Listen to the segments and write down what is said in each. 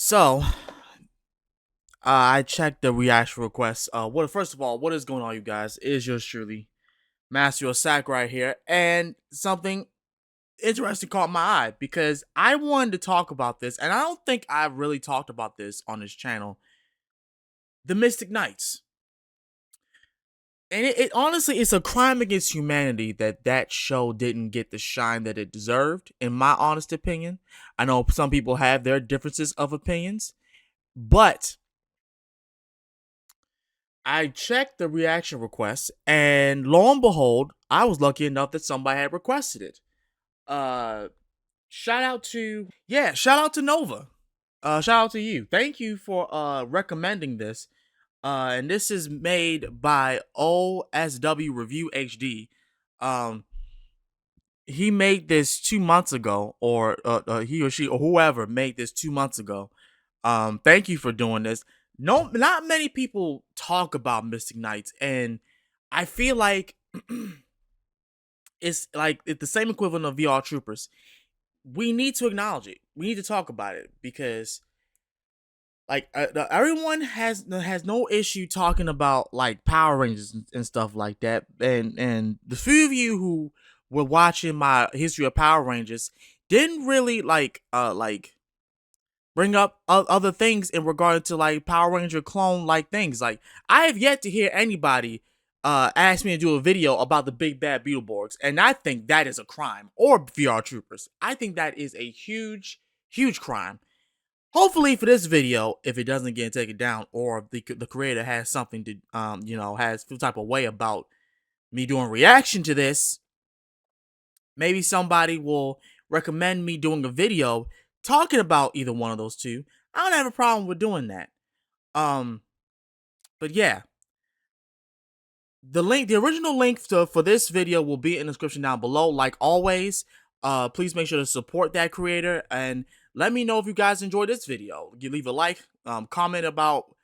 So, I checked the reaction requests. First of all, what is going on, you guys? It is yours truly, Master Sakurai here, and something interesting caught my eye because I wanted to talk about this, and I don't think I've really talked about this on this channel. The Mystic Knights, and it honestly, it's a crime against humanity that that show didn't get the shine that it deserved, in my honest opinion. I know some people have their differences of opinions, but I checked the reaction requests, and lo and behold, I was lucky enough that somebody had requested it. Uh, shout out to Nova. Shout out to you. Thank you for recommending this. And this is made by OSW Review HD. Um, he made this 2 months ago, or he or she or whoever made this 2 months ago. Thank you for doing this. No, not many people talk about Mystic Knights, and I feel like it's the same equivalent of VR Troopers. We need to acknowledge it. We need to talk about it because everyone has no issue talking about like Power Rangers and stuff like that. And the few of you who were watching my history of Power Rangers didn't really like bring up other things in regard to like Power Ranger clone like things. Like I have yet to hear anybody ask me to do a video about the Big Bad Beetleborgs, and I think that is a crime. Or VR Troopers. I think that is a huge crime. Hopefully for this video, if it doesn't get taken down, or the creator has something to has some type of way about me doing reaction to this, maybe somebody will recommend me doing a video talking about either one of those two. I don't have a problem with doing that. But yeah, the original link for this video will be in the description down below. Like always, please make sure to support that creator and let me know if you guys enjoyed this video. You leave a like, comment about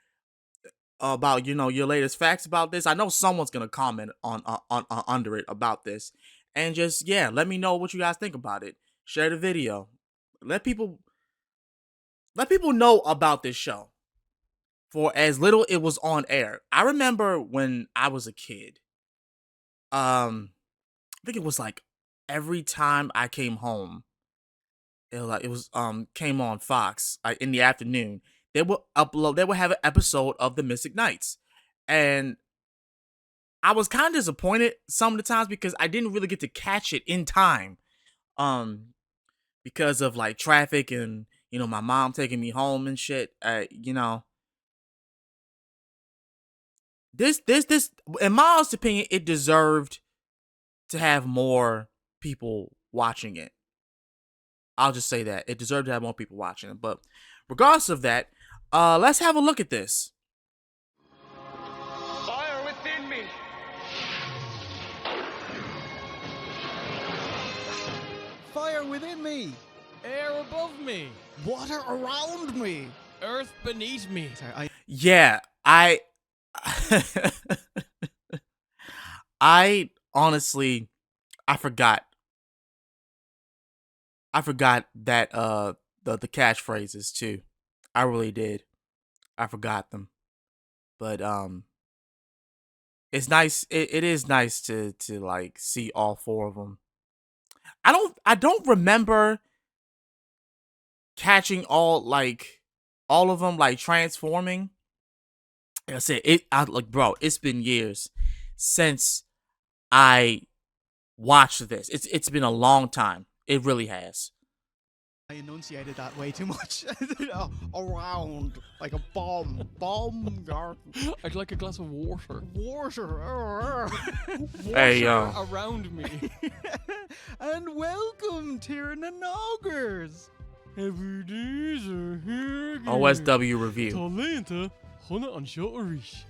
your latest facts about this. I know someone's gonna comment on under it about this, and just let me know what you guys think about it. Share the video. Let people know about this show. For as little it was on air. I remember when I was a kid. I think it was like every time I came home, it came on Fox in the afternoon. They would have an episode of the Mystic Knights, and I was kind of disappointed some of the times because I didn't really get to catch it in time, because of like traffic and my mom taking me home and shit. This in my honest opinion, it deserved to have more people watching it. I'll just say that it deserved to have more people watching it. But regardless of that, let's have a look at this. Fire within me. Fire within me. Air above me. Water around me. Earth beneath me. Sorry, Yeah, I honestly, I forgot that the catchphrases too. I really did. I forgot them. But it's nice. It is nice to like see all four of them. I don't remember catching all of them like transforming. Like I said, bro, it's been years since I watched this. It's been a long time. It really has. I enunciated that way too much. Around like a bomb. Bomb garden. I'd like a glass of water. Water. Hey, yo. Around me. And welcome, Tiernan Augers. Every day's a here. OSW review. Talenta, Honna and Shotterish.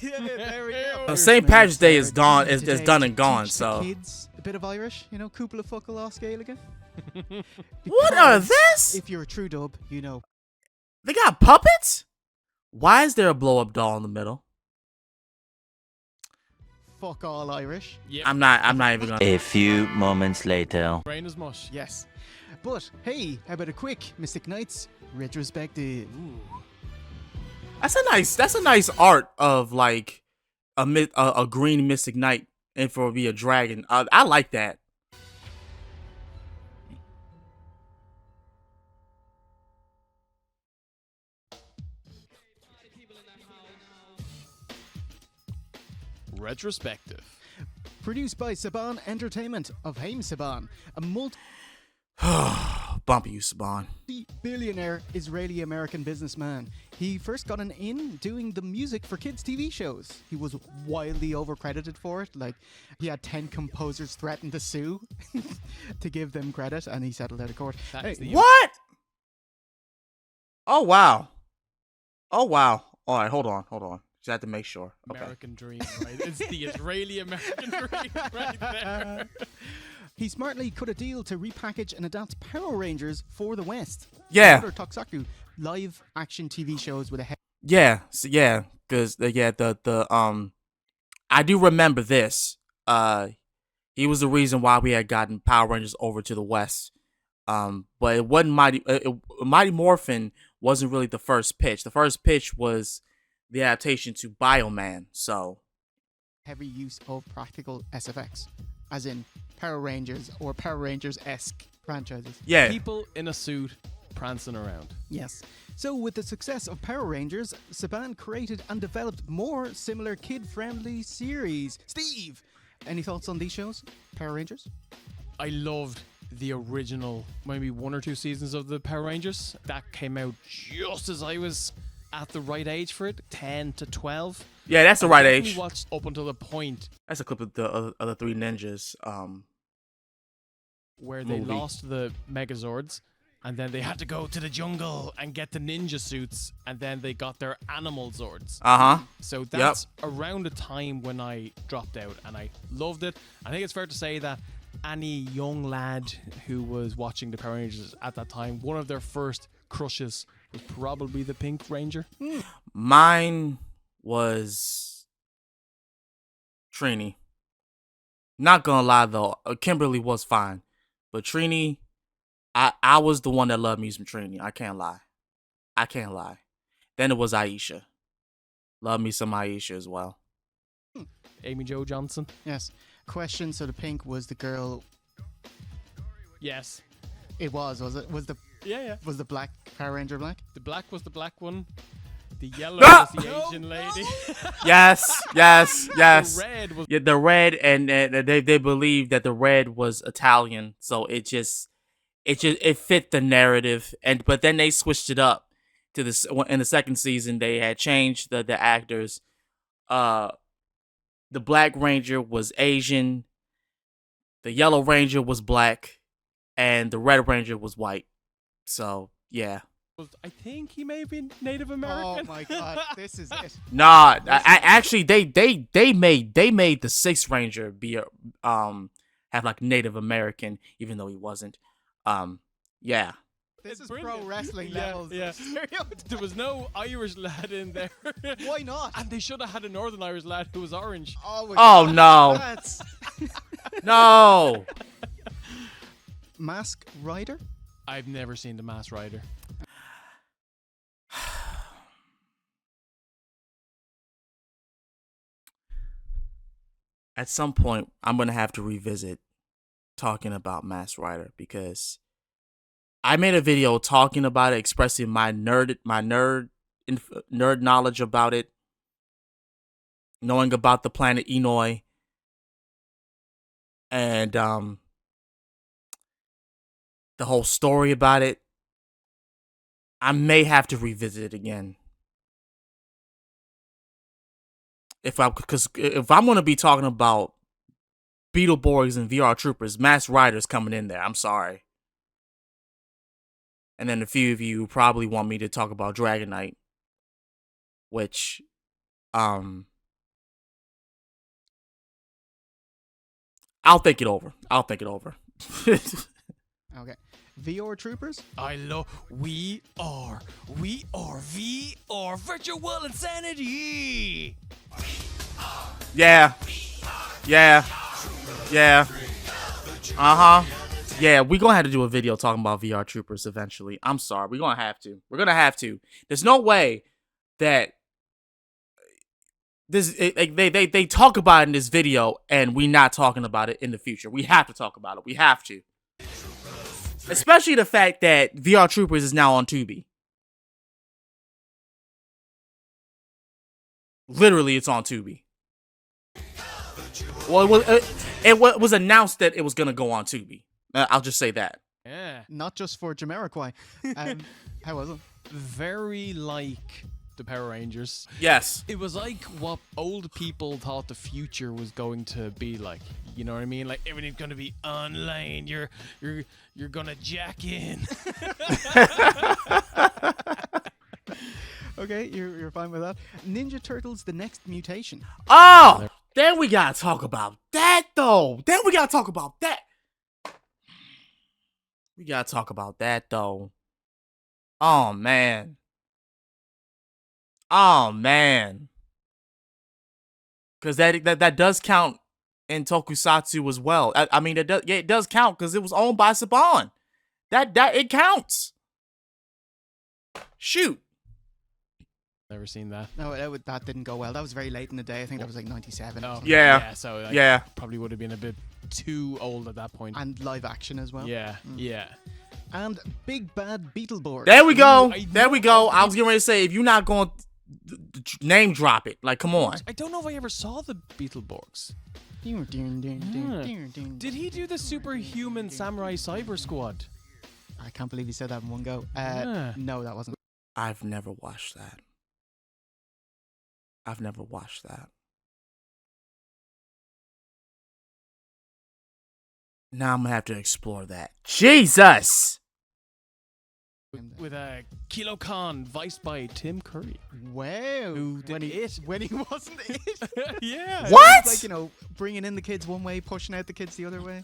Yeah, there we go. St. Patrick's Day is gone. Is done and gone. Teach So the kids a bit of Irish, cúpla fuckle á Gaeilge. what are this? If you're a true dub, you know. They got puppets? Why is there a blow up doll in the middle? Fuck all Irish. Yep. I'm not even gonna. A few moments later. Brain is mush. Yes. But hey, how about a quick Mystic Knights retrospective? That's a nice art of like a green Mystic Knight and for it be a dragon. I like that. Retrospective. Produced by Saban Entertainment of Haim Saban, a Bumpy you, Saban. multi-billionaire Israeli-American businessman. He first got an in doing the music for kids' TV shows. He was wildly overcredited for it. Like, he had 10 composers threaten to sue to give them credit, and he settled out of court. That Hey, is the What? Oh wow. Oh wow. All right, hold on. Just had to make sure. Okay. American dream, right? It's the Israeli American dream right there. he smartly cut a deal to repackage and adapt Power Rangers for the West. Yeah. Other Tokusatsu live-action TV shows with a Yeah, so yeah, because I do remember this. He was the reason why we had gotten Power Rangers over to the West. But it wasn't Mighty Morphin wasn't really the first pitch. The first pitch was the adaptation to Bioman. So heavy use of practical SFX, as in Power Rangers or Power Rangers-esque franchises. yeah, People in a suit prancing around. Yes. So with the success of Power Rangers, Saban created and developed more similar kid-friendly series. Steve, any thoughts on these shows? Power Rangers? I loved the original, maybe 1 or 2 seasons of the Power Rangers. That came out just as I was at the right age for it, 10 to 12. yeah, that's the right age. Watched up until the point That's a clip of the Three Ninjas. where they Movie. lost the Megazords, and then they had to go to the jungle and get the ninja suits, and then they got their animal Zords. So that's around the time when I dropped out, and I loved it. I think it's fair to say that any young lad who was watching the Power Rangers at that time, one of their first crushes was probably the Pink Ranger. Mine was Trini. Not gonna lie though, Kimberly was fine, but Trini, I was the one that loved me some Trini. I can't lie. Then it was Aisha. Love me some Aisha as well. Amy Jo Johnson. Yes. Question, so the pink was the girl... Yes. It was it? Yeah. Was the black Power Ranger black? The black was the black one. The yellow Ah! was the Asian lady. Yes. The red was Yeah, the red, and they believed that the red was Italian, so it fit the narrative, but then they switched it up to this in the second season. They had changed the actors. The Black Ranger was Asian, the Yellow Ranger was black, and the Red Ranger was white. So yeah. I think he may have been Native American. Oh my god, this is it. Nah, actually they made the Sixth Ranger be have like Native American, even though he wasn't. Yeah. This is Brilliant. pro wrestling Yeah, levels. yeah. of stereotype. There was no Irish lad in there. Why not? And they should have had a Northern Irish lad who was orange. Oh, my Oh God. no. That's No. Mask Rider? I've never seen The Masked Rider. At some point, I'm gonna have to revisit talking about Masked Rider because I made a video talking about it, expressing my nerd knowledge about it, knowing about the planet Enoi, and the whole story about it. I may have to revisit it again. Because if I'm gonna be talking about Beetleborgs and VR Troopers, Masked Rider's coming in there. I'm sorry. And then a few of you probably want me to talk about Dragon Knight, which I'll think it over. Okay. VR Troopers? I love. We are VR virtual insanity. Yeah. Yeah, we're gonna have to do a video talking about VR Troopers eventually. I'm sorry, we're gonna have to. We're gonna have to. There's no way that they talk about it in this video and we not talking about it in the future. We have to talk about it. We have to. Especially the fact that VR Troopers is now on Tubi. Literally, it's on Tubi. Well, it was announced that it was gonna go on Tubi. I'll just say that. Yeah. Not just for Jamiroquai. How was it? Very like the Power Rangers. Yes. It was like what old people thought the future was going to be like. You know what I mean? Like everything's gonna be online. You're gonna jack in. Okay, you're fine with that. Ninja Turtles: The Next Mutation. Oh, then we gotta talk about that though. We gotta talk about that though. Oh man. Because that does count in Tokusatsu as well. I mean, it does count because it was owned by Saban. That it counts. Shoot. Never seen that. No, that didn't go well. That was very late in the day. I think that was like 97. Oh, yeah. So yeah, probably would have been a bit too old at that point. And live action as well. Yeah. And Big Bad Beetleborg. There we go. Ooh, There we go. I was getting ready to say, if you're not going to name drop it, like, come on. I don't know if I ever saw the Beetleborgs. Did he do the Superhuman Samurai Cyber Squad? I can't believe he said that in one go. No, that wasn't. I've never watched that. Now I'm gonna have to explore that. Jesus! With a Kilo Khan, voiced by Tim Curry. Wow. When he wasn't it. Yeah. What? It's like, bringing in the kids one way, pushing out the kids the other way.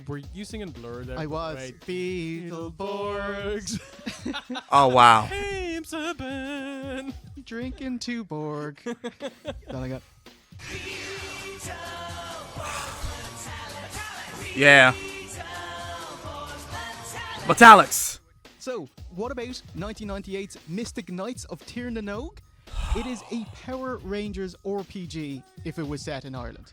Were you singing Blur there? I was. Right. Beetleborgs. Oh, wow. Hey, I'm Saban. Drinking to Borg. That's all I got. Yeah. Metallics. So, what about 1998's Mystic Knights of Tir na Nog? It is a Power Rangers RPG if it was set in Ireland.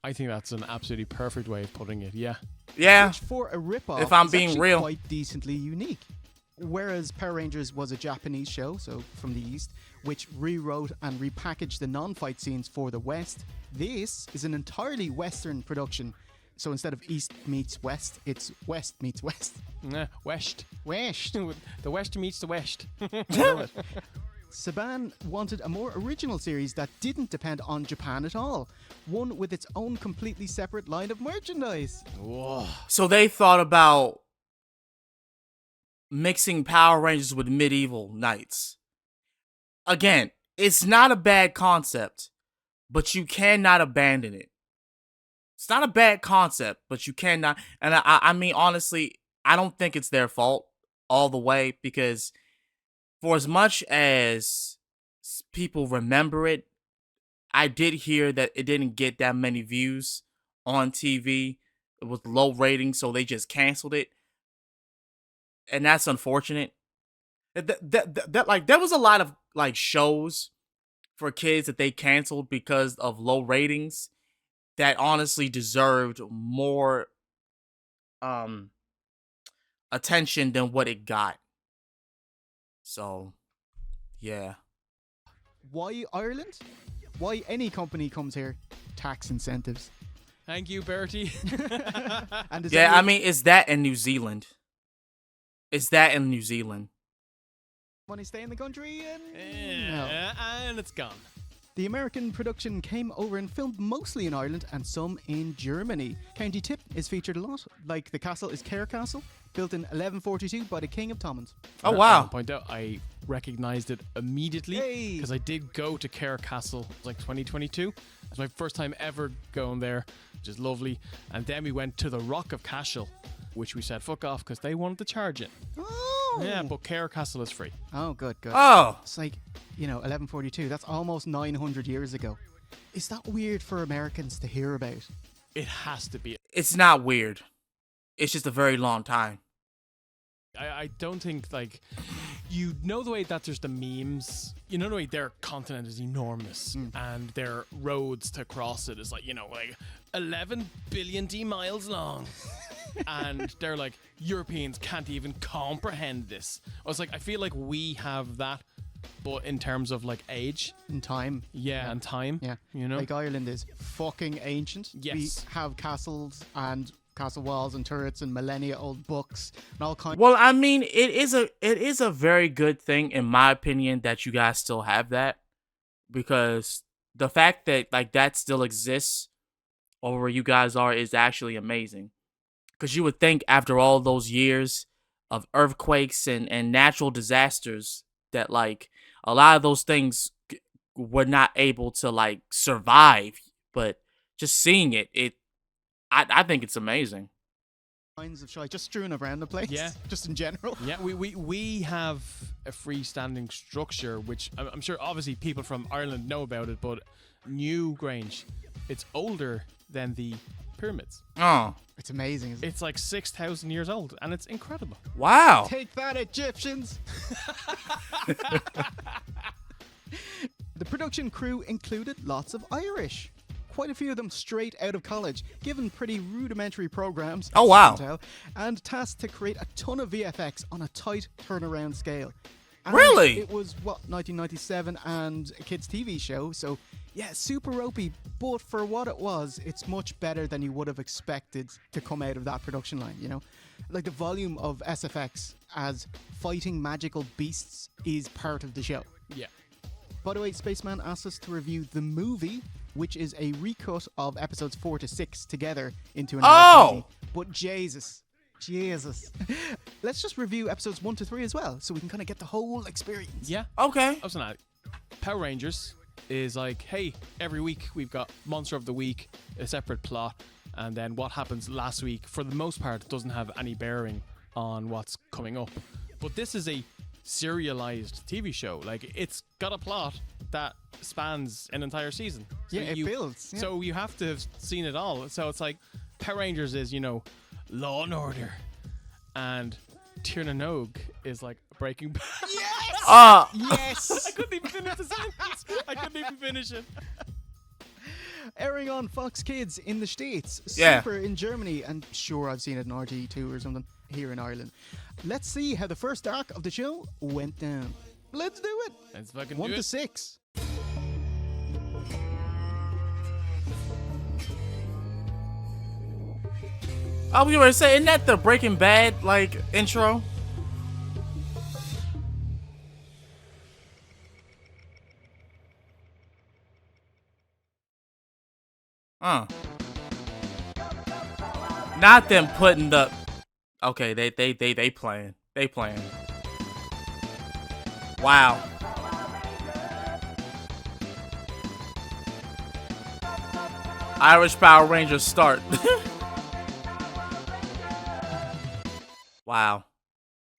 I think that's an absolutely perfect way of putting it, yeah. Yeah. Which, for a rip-off, If I'm is being actually real. quite decently unique. Whereas Power Rangers was a Japanese show, so from the East, which rewrote and repackaged the non-fight scenes for the West, this is an entirely Western production. So instead of East meets West, it's West meets West. West. West. The West meets the West. Saban wanted a more original series that didn't depend on Japan at all. One with its own completely separate line of merchandise. Whoa. So they thought about mixing Power Rangers with medieval knights. Again, it's not a bad concept, but you cannot abandon it. It's not a bad concept, but you cannot. And I mean, honestly, I don't think it's their fault all the way, because for as much as people remember it, I did hear that it didn't get that many views on TV. It was low ratings, so they just canceled it. And that's unfortunate. Like, there was a lot of like shows for kids that they canceled because of low ratings that honestly deserved more attention than what it got. So, yeah. Why Ireland? Why any company comes here? Tax incentives. Thank you, Bertie. And Yeah, I mean, it's that in New Zealand. Money stay in the country and And it's gone. The American production came over and filmed mostly in Ireland and some in Germany. County Tip is featured a lot. Like, the castle is Kerr Castle, built in 1142 by the King of Thomond. Oh, wow. I'll point out, I recognized it immediately because I did go to Kerr Castle like 2022. It was my first time ever going there, which is lovely. And then we went to the Rock of Cashel, which we said fuck off because they wanted to charge it. Oh! Yeah, but Kerr Castle is free. Oh, good. Oh! It's like, 1142. That's almost 900 years ago. Is that weird for Americans to hear about? It has to be. It's not weird. It's just a very long time. I don't think, like, you know the way that there's the memes, you know the way their continent is enormous and their roads to cross it is like, you know, like 11 billion miles long. And they're like, Europeans can't even comprehend this. I was like, I feel like we have that, but in terms of like age In time. yeah. And time, Yeah. you know. Like Ireland is fucking ancient. Yes. We have castles and castle walls and turrets and millennia old books and all kinds. Well, I mean, it is a very good thing in my opinion that you guys still have that, because the fact that like that still exists over where you guys are is actually amazing. Because you would think after all those years of earthquakes and natural disasters that like a lot of those things were not able to like survive, but just seeing I think it's amazing. Kinds of shite just strewn around the place. Yeah. Just in general. Yeah, we have a freestanding structure, which I'm sure obviously people from Ireland know about it, but New Grange, it's older than the pyramids. Oh, It's amazing. Isn't it? It's like 6,000 years old, and it's incredible. wow. Take that, Egyptians! The production crew included lots of Irish. Quite a few of them straight out of college, given pretty rudimentary programs. Oh, as you wow. can tell, and tasked to create a ton of VFX on a tight turnaround scale. And Really? It was, 1997 and a kids' TV show, so yeah, super ropey, but for what it was, it's much better than you would have expected to come out of that production line, you know? Like the volume of SFX as fighting magical beasts is part of the show. Yeah. By the way, Spaceman asked us to review the movie, which is a recut of episodes 4 to 6 together into an Oh! But Jesus. Let's just review episodes 1 to 3 as well, so we can kind of get the whole experience. Yeah. Okay. I was gonna Power Rangers is like, hey, every week we've got Monster of the Week, a separate plot, and then what happens last week, for the most part, doesn't have any bearing on what's coming up. But this is a serialized TV show. Like, it's got a plot that spans an entire season. Yeah, it builds. Yeah. So you have to have seen it all. So it's like Power Rangers is, you know, Law and Order, and Tierna Nog is like Breaking Bad. Yes! Yes. I couldn't even finish the sentence. I couldn't even finish it. Airing on Fox Kids in the States, Yeah. Super in Germany, and sure, I've seen it in RT2 or something here in Ireland. Let's see how the first arc of the show went down. Let's do it. Let's fucking 1 do to it. 6. I was gonna say, isn't that the Breaking Bad like intro? Not them putting the. Okay, they playing. They playing. Wow. Irish Power Rangers start. Wow.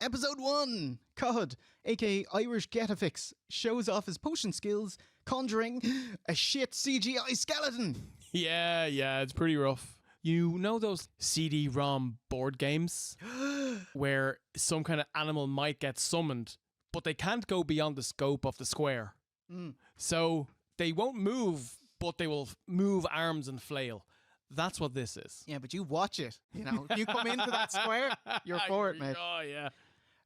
Episode 1. Cod, aka Irish Getafix, shows off his potion skills, conjuring a shit CGI skeleton. Yeah, it's pretty rough. You know those CD-ROM board games where some kind of animal might get summoned, but they can't go beyond the scope of the square. So they won't move, but they will move arms and flail. That's what this is. Yeah, but you watch it. You know, if you come into that square, you're for it, mate. Oh, yeah.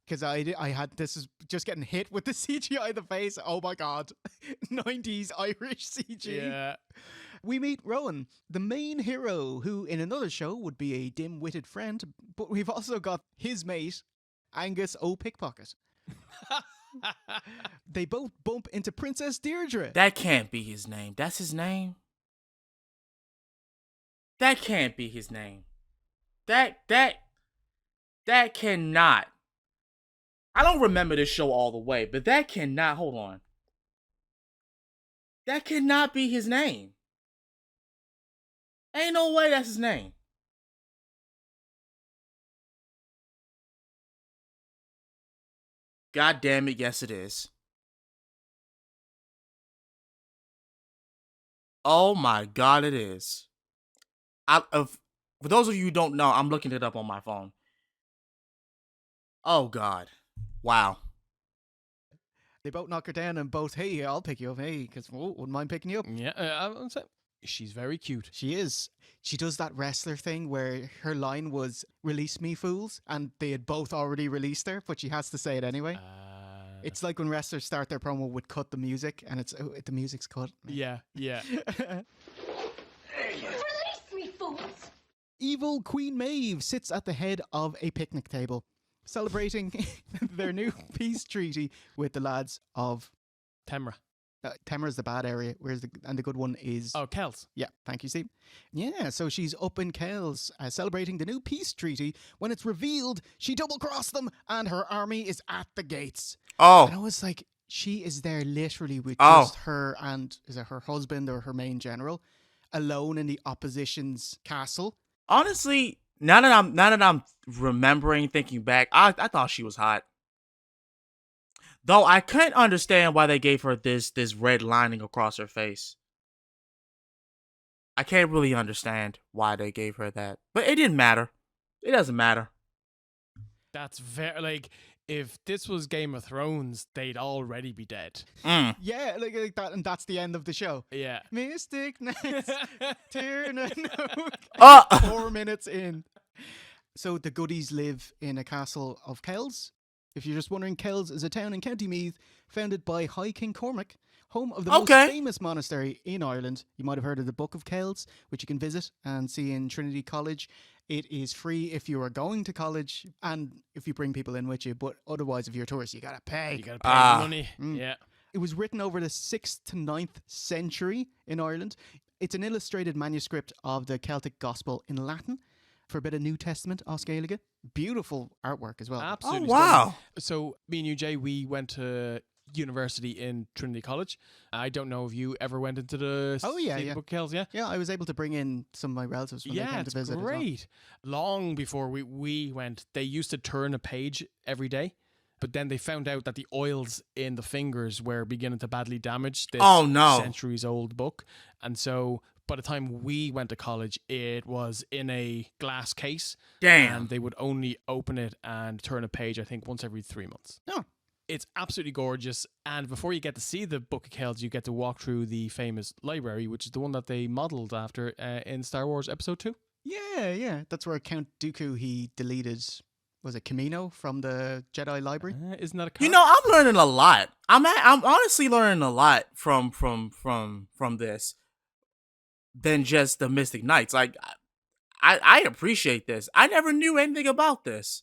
Because I had this is just getting hit with the CGI of the face. Oh my god, 90s Irish CG. Yeah. We meet Rowan, the main hero, who in another show would be a dim-witted friend, but we've also got his mate, Angus O'Pickpocket. They both bump into Princess Deirdre. That can't be his name. That's his name? That can't be his name. That cannot. I don't remember this show all the way, but that cannot. Hold on. That cannot be his name. Ain't no way that's his name. God damn it, yes it is. Oh my god, it is. For those of you who don't know, I'm looking it up on my phone. Oh God, wow. They both knock her down and both, hey, I'll pick you up, hey, because wouldn't mind picking you up. Yeah, I'm saying she's very cute. She is. She does that wrestler thing where her line was, release me, fools, and they had both already released her, but she has to say it anyway. It's like when wrestlers start their promo with cut the music, and it's, the music's cut. Yeah. Release me, fools! Evil Queen Maeve sits at the head of a picnic table, celebrating their new peace treaty with the lads of Temra. Temra's the bad area, whereas the good one is... Oh, Kels. Yeah, thank you, Steve. Yeah, so she's up in Kells celebrating the new peace treaty when it's revealed she double-crossed them and her army is at the gates. Oh. And I was like, she is there literally with just her and, is it her husband or her main general, alone in the opposition's castle. Honestly, now that I'm remembering, thinking back, I thought she was hot. Though I couldn't understand why they gave her this red lining across her face. I can't really understand why they gave her that. But it didn't matter. It doesn't matter. That's very, like, if this was Game of Thrones, they'd already be dead. Mm. Yeah, like that, and that's the end of the show. Yeah. Mystic Knights, turn a Oh! 4 minutes in. So the goodies live in a castle of Kells. If you're just wondering, Kells is a town in County Meath founded by High King Cormac, home of the most famous monastery in Ireland. You might have heard of the Book of Kells, which you can visit and see in Trinity College. It is free if you are going to college and if you bring people in with you, but otherwise, if you're a tourist, you gotta pay. You gotta pay the money. Yeah. It was written over the 6th to 9th century in Ireland. It's an illustrated manuscript of the Celtic Gospel in Latin for a bit of New Testament Oscailiga. Beautiful artwork as well. Absolutely. Oh, wow. Stunning. So me and you, Jay, we went to university in Trinity College. I don't know if you ever went into the Book of Kells, yeah? Yeah, I was able to bring in some of my relatives when they came to visit. Yeah, it's great. Long before we went, they used to turn a page every day, but then they found out that the oils in the fingers were beginning to badly damage this centuries-old book. And so by the time we went to college, it was in a glass case. Damn. And they would only open it and turn a page, I think, once every 3 months. Oh. It's absolutely gorgeous. And before you get to see the Book of Kells, you get to walk through the famous library, which is the one that they modeled after in Star Wars Episode 2. Yeah. That's where Count Dooku, he deleted, was it Camino from the Jedi library? Isn't that a card? You know, I'm learning a lot. I'm honestly learning a lot from this than just the Mystic Knights. Like, I appreciate this. I never knew anything about this.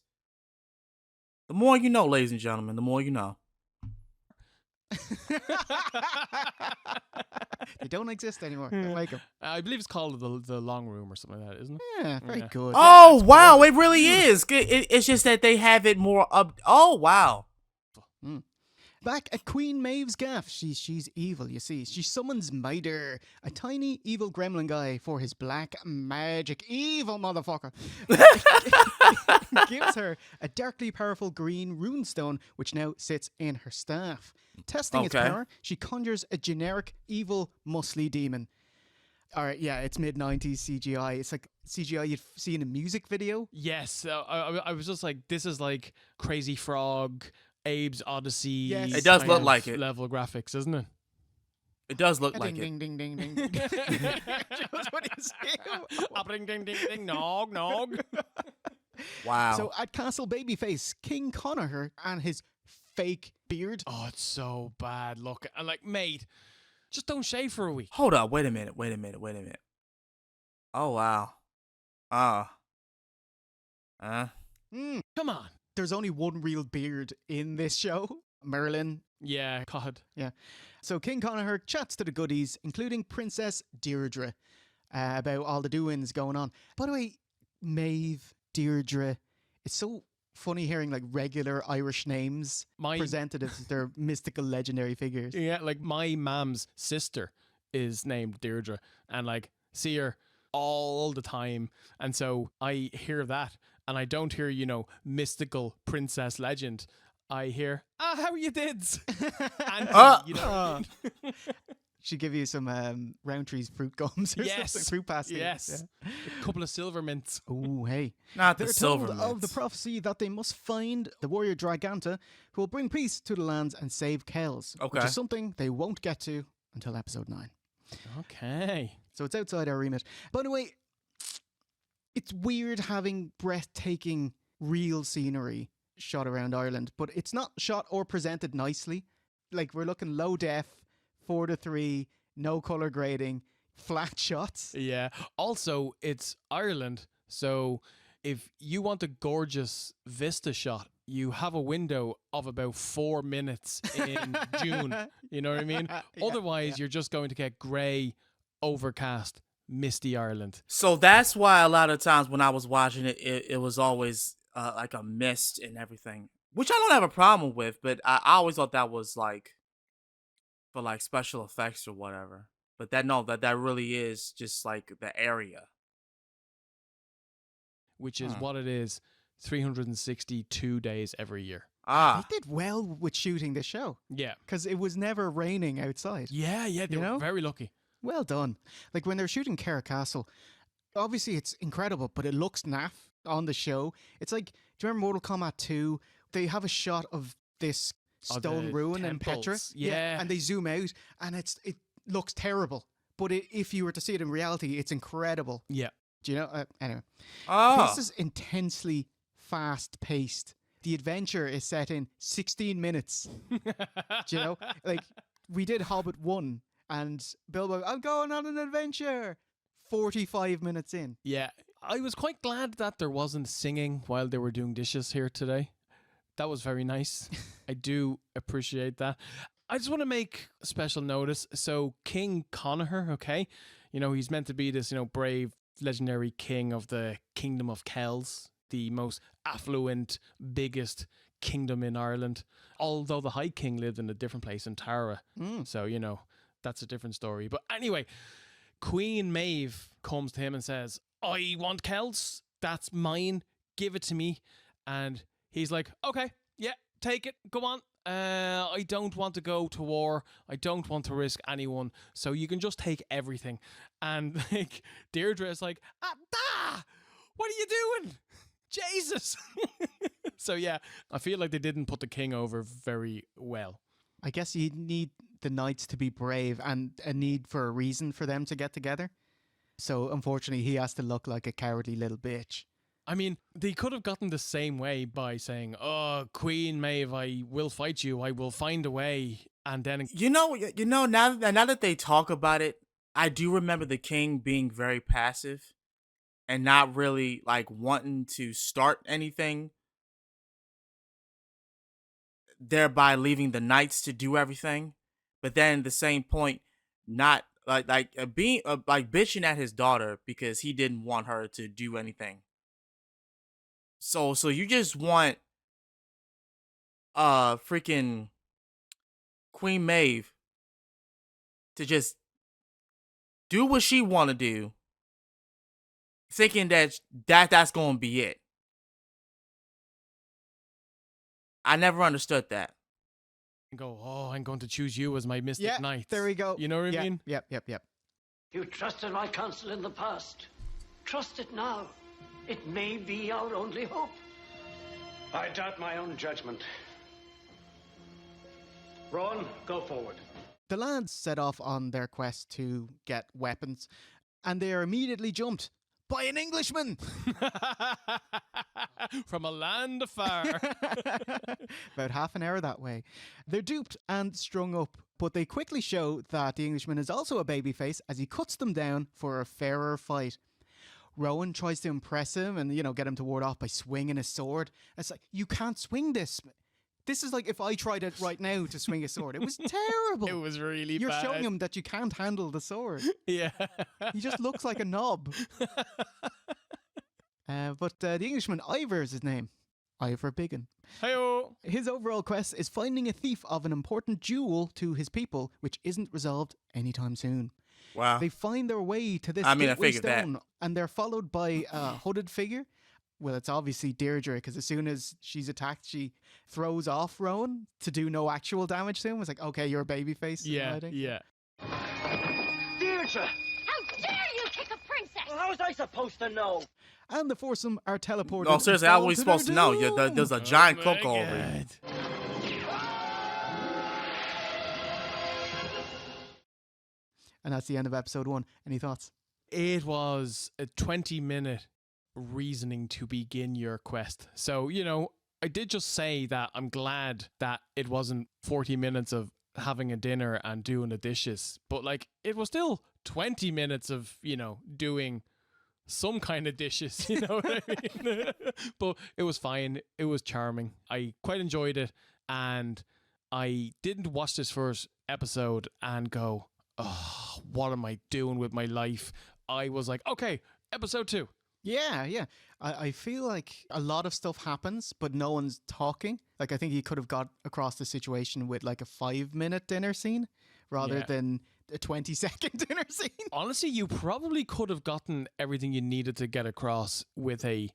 The more you know, ladies and gentlemen, the more you know. They don't exist anymore. Don't make them. I believe it's called the Long Room or something like that, isn't it? Yeah, very good. Oh, wow, it really is. It's just that they have it more up. Oh, wow. Back at Queen Maeve's gaff, she's evil, you see. She summons Mider, a tiny evil gremlin guy, for his black magic. Evil motherfucker. Gives her a darkly powerful green runestone, which now sits in her staff. Testing its power, she conjures a generic evil muscly demon. Alright, yeah, it's mid-90s CGI. It's like CGI you'd see in a music video. Yes, I was just like, this is like Crazy Frog, Abe's Odyssey. Yes. It does look like it. Level graphics, isn't it? It does look like ding, it. ding, ding, ding, ding. Just what you say. Ding, ding, ding, ding, nog, nog. Wow. So at Castle Babyface, King Connacher and his fake beard. Oh, it's so bad. Look, I'm like, mate, just don't shave for a week. Hold up. Wait a minute. Oh, wow. Come on. There's only one real beard in this show. Merlin. Yeah, God. Yeah. So King Connacher chats to the goodies, including Princess Deirdre, about all the doings going on. By the way, Maeve, Deirdre, it's so funny hearing like regular Irish names presented as their mystical legendary figures. Yeah, like my mom's sister is named Deirdre, and like see her all the time, and so I hear that, and I don't hear, mystical princess legend. I hear, how are you dids? And, She'd give you some Roundtree's fruit gums or something, fruit pasties. Yes. Yeah. A couple of silver mints. Oh, hey. Not the They're silver told mints. of the prophecy that they must find the warrior Draganta who will bring peace to the lands and save Kells, which Okay. is something they won't get to until episode 9. Okay. So it's outside our remit. By the way, it's weird having breathtaking real scenery shot around Ireland, but it's not shot or presented nicely. Like, we're looking low def, 4:3, no color grading, flat shots. Yeah. Also, it's Ireland, so if you want a gorgeous vista shot, you have a window of about 4 minutes in June. You know what I mean? Otherwise, you're just going to get grey, overcast, misty Ireland. So that's why a lot of times when I was watching it, it was always like a mist and everything, which I don't have a problem with, but I always thought that was like for like special effects or whatever. But that really is just like the area. Which is what it is 362 days every year. Ah. They did well with shooting the show. Yeah. Because it was never raining outside. Yeah, they were very lucky. Well done. Like when they're shooting Kerr Castle, obviously it's incredible, but it looks naff on the show. It's like, do you remember Mortal Kombat 2? They have a shot of this stone the ruin in temples. Petra. Yeah. And they zoom out and it looks terrible. But if you were to see it in reality, it's incredible. Yeah. Do you know? Anyway. Oh. This is intensely fast-paced. The adventure is set in 16 minutes. Do you know? Like, we did Hobbit 1 and Bilbo, I'm going on an adventure. 45 minutes in. Yeah. I was quite glad that there wasn't singing while they were doing dishes here today. That was very nice. I do appreciate that. I just want to make a special notice. So King Connacher, okay? You know, he's meant to be this, brave, legendary king of the Kingdom of Kells, the most affluent, biggest kingdom in Ireland. Although the High King lived in a different place in Tara. So, that's a different story. But anyway, Queen Maeve comes to him and says, I want Kells. That's mine. Give it to me. And he's like, okay, yeah, take it. Go on. I don't want to go to war. I don't want to risk anyone. So you can just take everything. And like Deirdre is like, what are you doing? Jesus. So yeah, I feel like they didn't put the king over very well. I guess you need the knights to be brave and a need for a reason for them to get together. So unfortunately, he has to look like a cowardly little bitch. I mean, they could have gotten the same way by saying, oh, Queen Maeve, I will fight you. I will find a way. And then... now that they talk about it, I do remember the king being very passive and not really like wanting to start anything, thereby leaving the knights to do everything. But then at the same point, not being bitching at his daughter because he didn't want her to do anything. So you just want freaking Queen Maeve to just do what she want to do, thinking that's going to be it. I never understood that. And go, oh, I'm going to choose you as my Mystic Knight. There we go. You know what I mean? Yep. You trusted my counsel in the past. Trust it now. It may be our only hope. I doubt my own judgment. Ron, go forward. The lads set off on their quest to get weapons, and they are immediately jumped by an Englishman. From a land afar. About half an hour that way. They're duped and strung up, but they quickly show that the Englishman is also a babyface as he cuts them down for a fairer fight. Rowan tries to impress him and, get him to ward off by swinging his sword. It's like, you can't swing this. This is like if I tried it right now to swing a sword. It was terrible. It was really You're bad. showing him that you can't handle the sword. Yeah. He just looks like a knob. But the Englishman, Ivor is his name. Ivor Biggin. Hi-oh. His overall quest is finding a thief of an important jewel to his people, which isn't resolved anytime soon. Wow. They find their way to this I gateway figured that. stone, and they're followed by a hooded figure. Well, it's obviously Deirdre, because as soon as she's attacked, she throws off Rowan to do no actual damage to him. It's like, okay, you're a babyface. Yeah. answer. How dare you kick a princess? Well, how was I supposed to know? And the foursome are teleported. No, seriously, how are we and fall supposed to know? their doom. There's a giant my cloak over God. it. And that's the end of episode 1. Any thoughts? It was a 20-minute reasoning to begin your quest. So, I did just say that I'm glad that it wasn't 40 minutes of having a dinner and doing the dishes, but it was still 20 minutes of, doing some kind of dishes, you know what I mean? But it was fine. It was charming. I quite enjoyed it, and I didn't watch this first episode and go, oh, what am I doing with my life? I was like, okay, episode 2. Yeah. I feel like a lot of stuff happens, but no one's talking. I think he could have got across the situation with a 5-minute dinner scene rather than a 20-second dinner scene. Honestly, you probably could have gotten everything you needed to get across with a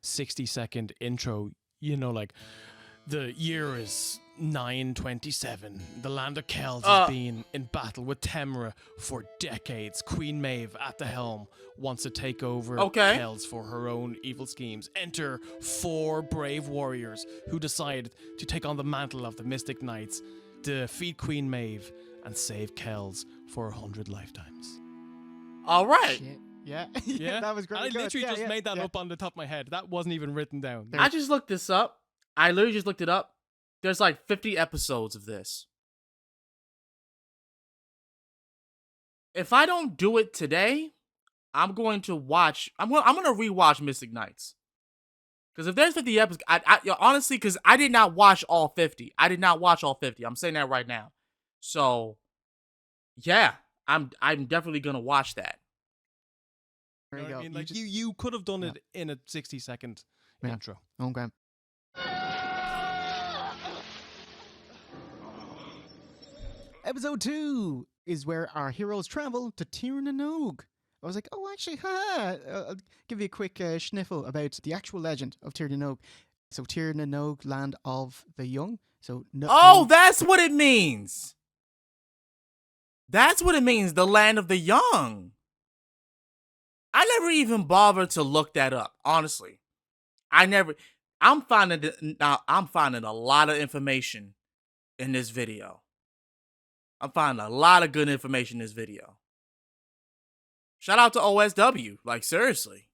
60-second intro. The year is 927. The land of Kells has been in battle with Temra for decades. Queen Maeve at the helm wants to take over Kells for her own evil schemes. Enter 4 brave warriors who decide to take on the mantle of the Mystic Knights, defeat Queen Maeve, and save Kells for 100 lifetimes. All right. Yeah. Yeah, That was great. I literally just made that up on the top of my head. That wasn't even written down. I just looked this up. I literally just looked it up. There's 50 episodes of this. If I don't do it today, I'm going to watch. I'm going to rewatch Mystic Knights. Because if there's 50 episodes, honestly, because I did not watch all 50. I'm saying that right now. So, yeah, I'm definitely gonna watch that. There you go. I mean, you could have done it in a 60-second intro. Okay. Episode 2 is where our heroes travel to Tir na Nog. I was like, oh, actually, I'll give you a quick sniffle about the actual legend of Tir na Nog. So Tir na Nog, land of the young. So That's what it means. That's what it means, the land of the young. I never even bothered to look that up, honestly. I'm finding a lot of information in this video. I'm finding a lot of good information in this video. Shout out to OSW. Seriously.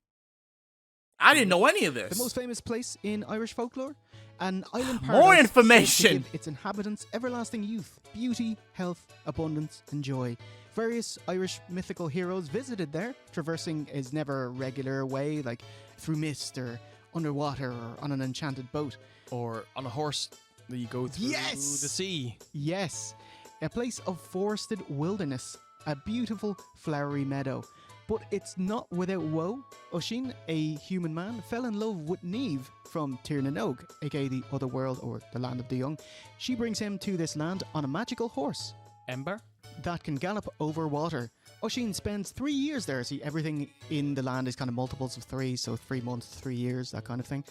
I didn't know any of this. The most famous place in Irish folklore? An island More paradise information. said to give its inhabitants everlasting youth, beauty, health, abundance, and joy. Various Irish mythical heroes visited there, traversing his never regular way, like through mist or underwater or on an enchanted boat. Or on a horse that you go through the sea. Yes. A place of forested wilderness, a beautiful flowery meadow. But it's not without woe. Oisin, a human man, fell in love with Niamh from Tir na Nog, aka the other world or the land of the young. She brings him to this land on a magical horse Ember? that can gallop over water. Oisin spends 3 years there. See, everything in the land is kind of multiples of 3, so 3 months, 3 years, that kind of thing.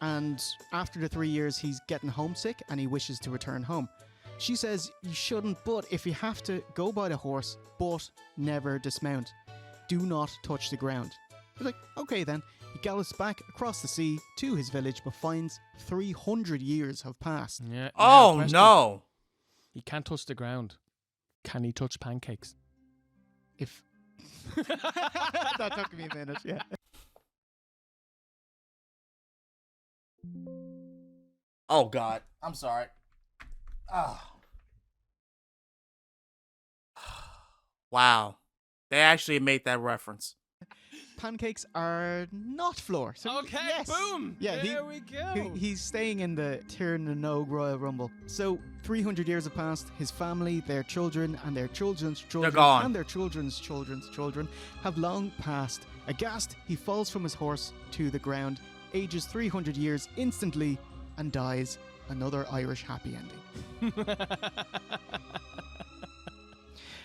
And after the 3 years, he's getting homesick and he wishes to return home. She says you shouldn't, but if you have to, go by the horse, but never dismount. Do not touch the ground. He's like, okay then. He gallops back across the sea to his village, but finds 300 years have passed. Yeah. Oh, question. no. He can't touch the ground. Can he touch pancakes? If that took me a minute, yeah. Oh, God. I'm sorry. Wow. They actually made that reference. Pancakes are not floor. So Okay, yes. boom. Yeah, there we go. He's staying in the Tir na Nog Royal Rumble. So 300 years have passed. His family, their children, and their children's children, They're gone. and their children's children's children have long passed. Aghast, he falls from his horse to the ground, ages 300 years instantly, and dies. Another Irish happy ending.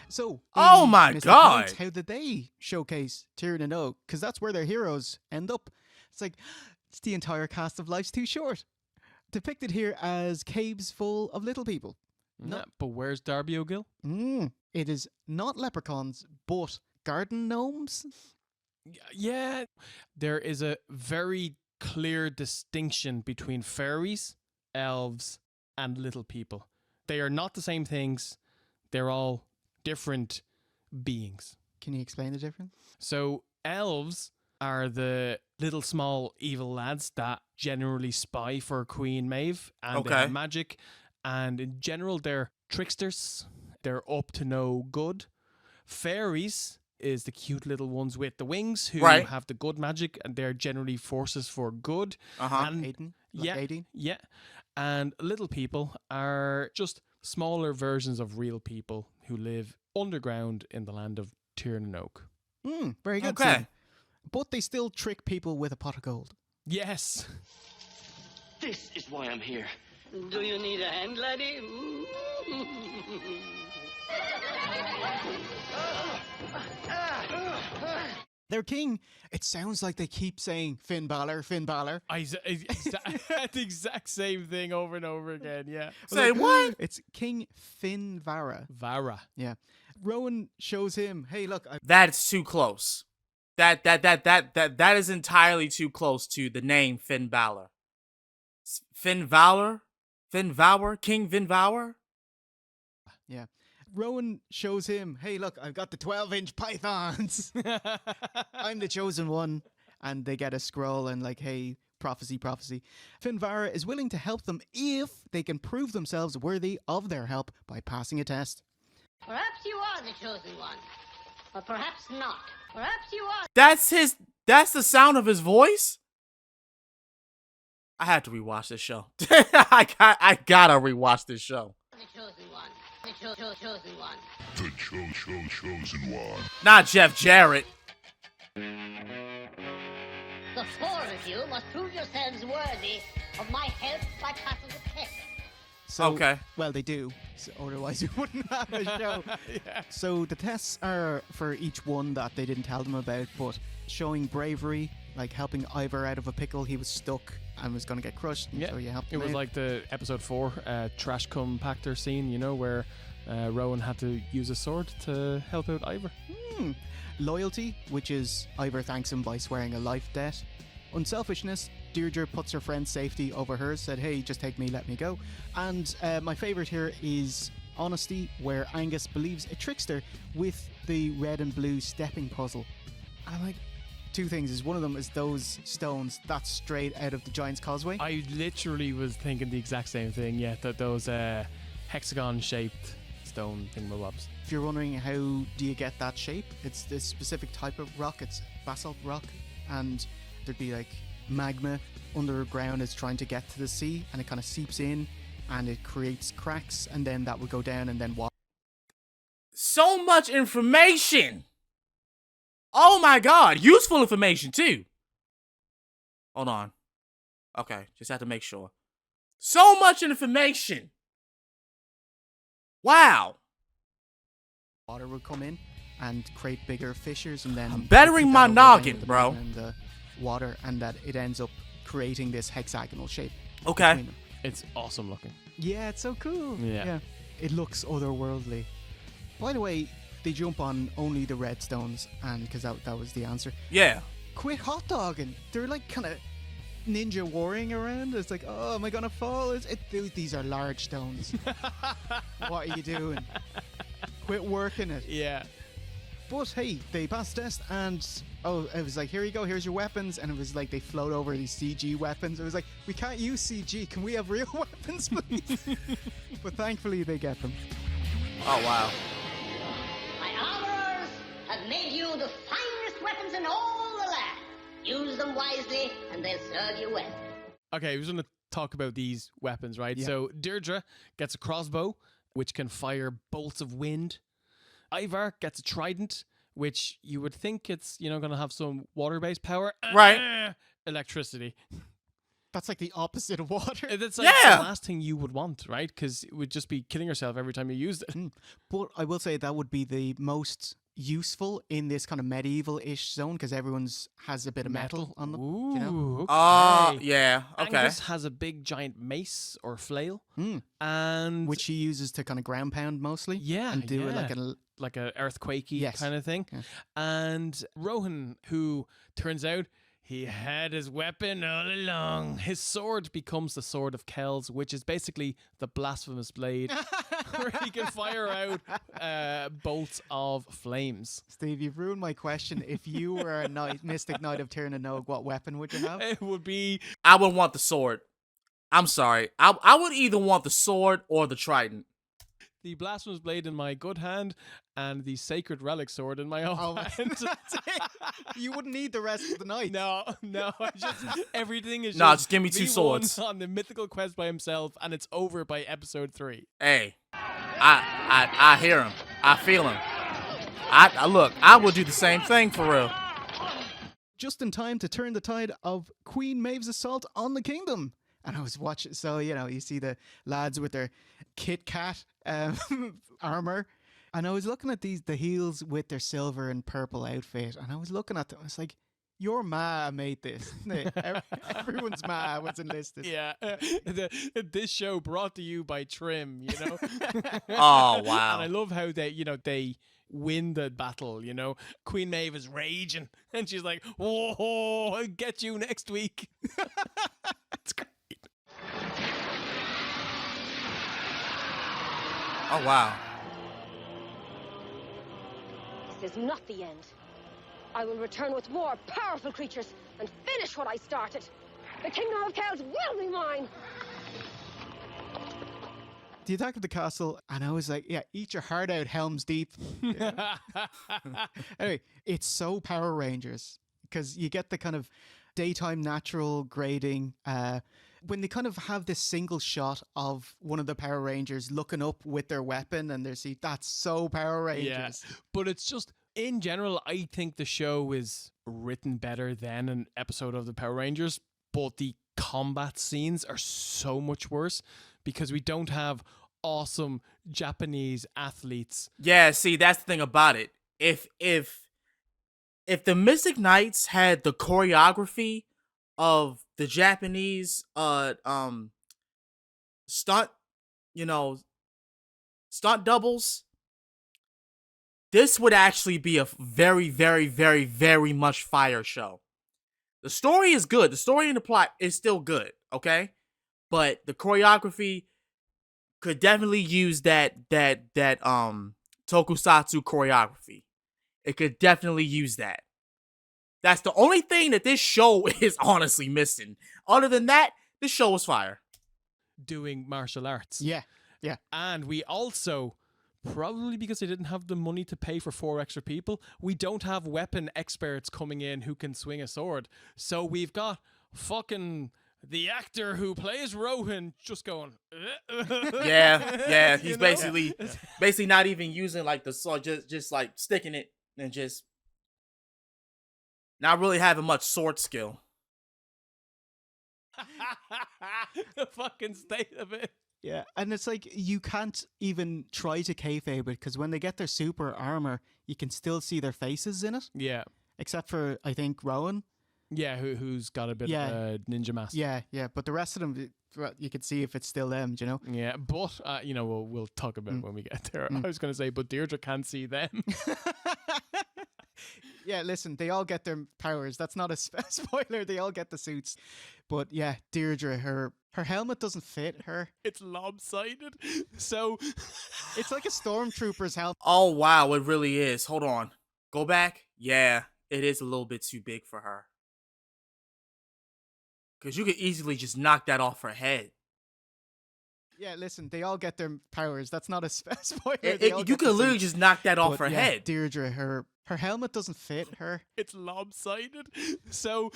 So, Oh in my Mystic God. Knights, how did they showcase Tir na Nog? Because that's where their heroes end up. It's like, it's the entire cast of Life's Too Short. Depicted here as caves full of little people. Yeah, but where's Darby O'Gill? In it is not leprechauns, but garden gnomes. Yeah, there is a very clear distinction between fairies, elves, and little people. They are not the same things. They're all different beings. Can you explain the difference? So elves are the little small evil lads that generally spy for Queen Maeve, and they have magic, and in general they're tricksters. They're up to no good. Fairies is the cute little ones with the wings who have the good magic, and they're generally forces for good. And Aiden? Like Aiden? Yeah. And little people are just smaller versions of real people who live underground in the land of Tirnanoke. Very good. Okay. Sam. But they still trick people with a pot of gold. Yes. This is why I'm here. Do you need a hand, laddie? Their king, it sounds like they keep saying Finn Balor, Finn Balor. The exact same thing over and over again, yeah. Say what? It's King Finn Vara. Vara. Yeah. Rowan shows him, hey, look. That's too close. That is entirely too close to the name Finn Balor. Finn Valor? Finn Valor? King Finn Valor? Yeah. Rowan shows him, hey, look, I've got the 12-inch pythons. I'm the chosen one. And they get a scroll and like, hey, prophecy, prophecy. Finvara is willing to help them if they can prove themselves worthy of their help by passing a test. Perhaps you are the chosen one. Or perhaps not. Perhaps you are That's the sound of his voice? I had to rewatch this show. I gotta rewatch this show. the chosen one. The chosen one. The chosen one. Not Jeff Jarrett. The four of you must prove yourselves worthy of my help by passing the test. So, Okay. Well, they do. So otherwise, we wouldn't have a show. Yeah. So the tests are for each one that they didn't tell them about, but showing bravery, like helping Ivor out of a pickle. He was stuck and was going to get crushed. Yeah, so you helped it him was out. like the episode 4 trash compactor scene, you know, where Rowan had to use a sword to help out Ivor. Loyalty, which is Ivor thanks him by swearing a life debt. Unselfishness, Deirdre puts her friend's safety over hers, said, hey, just take me, let me go. And my favourite here is honesty, where Angus believes a trickster with the red and blue stepping puzzle. And I'm like, two things is one of them is those stones that's straight out of the Giant's Causeway. I literally was thinking the exact same thing, yeah, that those hexagon-shaped stone thingamabobs. If you're wondering how do you get that shape, it's this specific type of rock. It's basalt rock, and there'd be like magma underground is trying to get to the sea, and it kind of seeps in and it creates cracks, and then that would go down and then water. So much information. Oh my god. Useful information too. Hold on. Okay, just have to make sure. So much information. Wow. Water would come in and create bigger fissures, and then I'm bettering my that over noggin, with the bro. magma and the water, and that it ends up creating this hexagonal shape. Okay. between them. It's awesome looking. Yeah, it's so cool. Yeah. It looks otherworldly. By the way, they jump on only the redstones, and because that was the answer. Yeah. Quit hot dogging. They're like kind of ninja warring around. It's like, oh, am I gonna fall? Dude, these are large stones. What are you doing? Quit working it. Yeah. But hey, they passed the test, and it was like, here you go, here's your weapons, and it was like they float over these CG weapons. It was like, we can't use CG. Can we have real weapons, please? But thankfully, they get them. Oh wow. My armorers have made you the finest weapons in all the land. Use them wisely, and they'll serve you well. Okay, we're going to talk about these weapons, right? Yeah. So Deirdre gets a crossbow, which can fire bolts of wind. Ivar gets a trident, which you would think it's, going to have some water-based power. Right. Electricity. That's like the opposite of water. That's like Yeah. the last thing you would want, right? Because it would just be killing yourself every time you used it. But I will say that would be the most useful in this kind of medieval-ish zone because everyone's has a bit of metal on them. Ooh, You know? okay. Yeah, okay. Angus has a big giant mace or flail, and Which he uses to kind of ground pound mostly. yeah, And do it like a earthquakey Yes. kind of thing. Yeah. And Rohan, who turns out he had his weapon all along. His sword becomes the Sword of Kells, which is basically the blasphemous blade, where he can fire out bolts of flames. Steve, you've ruined my question. If you were a mystic knight of Tir na Nog, what weapon would you have? It would be I would want the sword. I'm sorry. I would either want the sword or the trident. the blasphemous blade in my good hand and the sacred relic sword in my own hand. That's it. You wouldn't need the rest of the night. No, everything is No, just give me two V1 swords. on the mythical quest by himself, and it's over by episode 3. Hey, I hear him. I feel him. I look. I would do the same thing for real. Just in time to turn the tide of Queen Maeve's assault on the kingdom. And I was watching, so, you see the lads with their Kit Kat armor. And I was looking at the heels with their silver and purple outfit. And I was looking at them. I was like, your ma made this. Everyone's ma was enlisted. Yeah. This show brought to you by Trim, Oh, wow. And I love how they win the battle, Queen Maeve is raging. And she's like, whoa, I'll get you next week. It's great. Oh, wow. This is not the end. I will return with more powerful creatures and finish what I started. The kingdom of Kells will be mine. The attack of the castle, and I was like, yeah, eat your heart out, Helm's Deep. Yeah. Anyway, it's so Power Rangers because you get the kind of daytime natural grading. When they kind of have this single shot of one of the Power Rangers looking up with their weapon and their seat, that's so Power Rangers. Yeah, but it's just, in general, I think the show is written better than an episode of the Power Rangers, but the combat scenes are so much worse because we don't have awesome Japanese athletes. Yeah, see, that's the thing about it. If the Mystic Knights had the choreography of the Japanese stunt doubles, this would actually be a very, very, very, very much fire show. The story is good. The story and the plot is still good, okay? But the choreography could definitely use that tokusatsu choreography. It could definitely use that. That's the only thing that this show is honestly missing. Other than that, this show is fire. Doing martial arts. Yeah. And we also, probably because they didn't have the money to pay for 4 extra people, we don't have weapon experts coming in who can swing a sword. So we've got fucking the actor who plays Rohan just going Yeah. He's basically not even using like the sword, just like sticking it and just not really having much sword skill. The fucking state of it. Yeah, and it's like you can't even try to kayfabe it because when they get their super armor, you can still see their faces in it. Yeah. Except for, I think, Rowan. Yeah, who's got a bit of a ninja mask. Yeah, but the rest of them, you can see if it's still them, do you know? Yeah, but, we'll talk about it when we get there. I was going to say, but Deirdre can't see them. Yeah, listen, they all get their powers. That's not a spoiler. They all get the suits. But yeah, Deirdre, her helmet doesn't fit her. It's lopsided. So it's like a stormtrooper's helmet. Oh, wow, it really is. Hold on. Go back. Yeah, it is a little bit too big for her. Because you could easily just knock that off her head. Yeah, listen, they all get their powers. That's not a spoiler. You could literally just knock that off her head. Deirdre, her helmet doesn't fit her. It's lopsided. So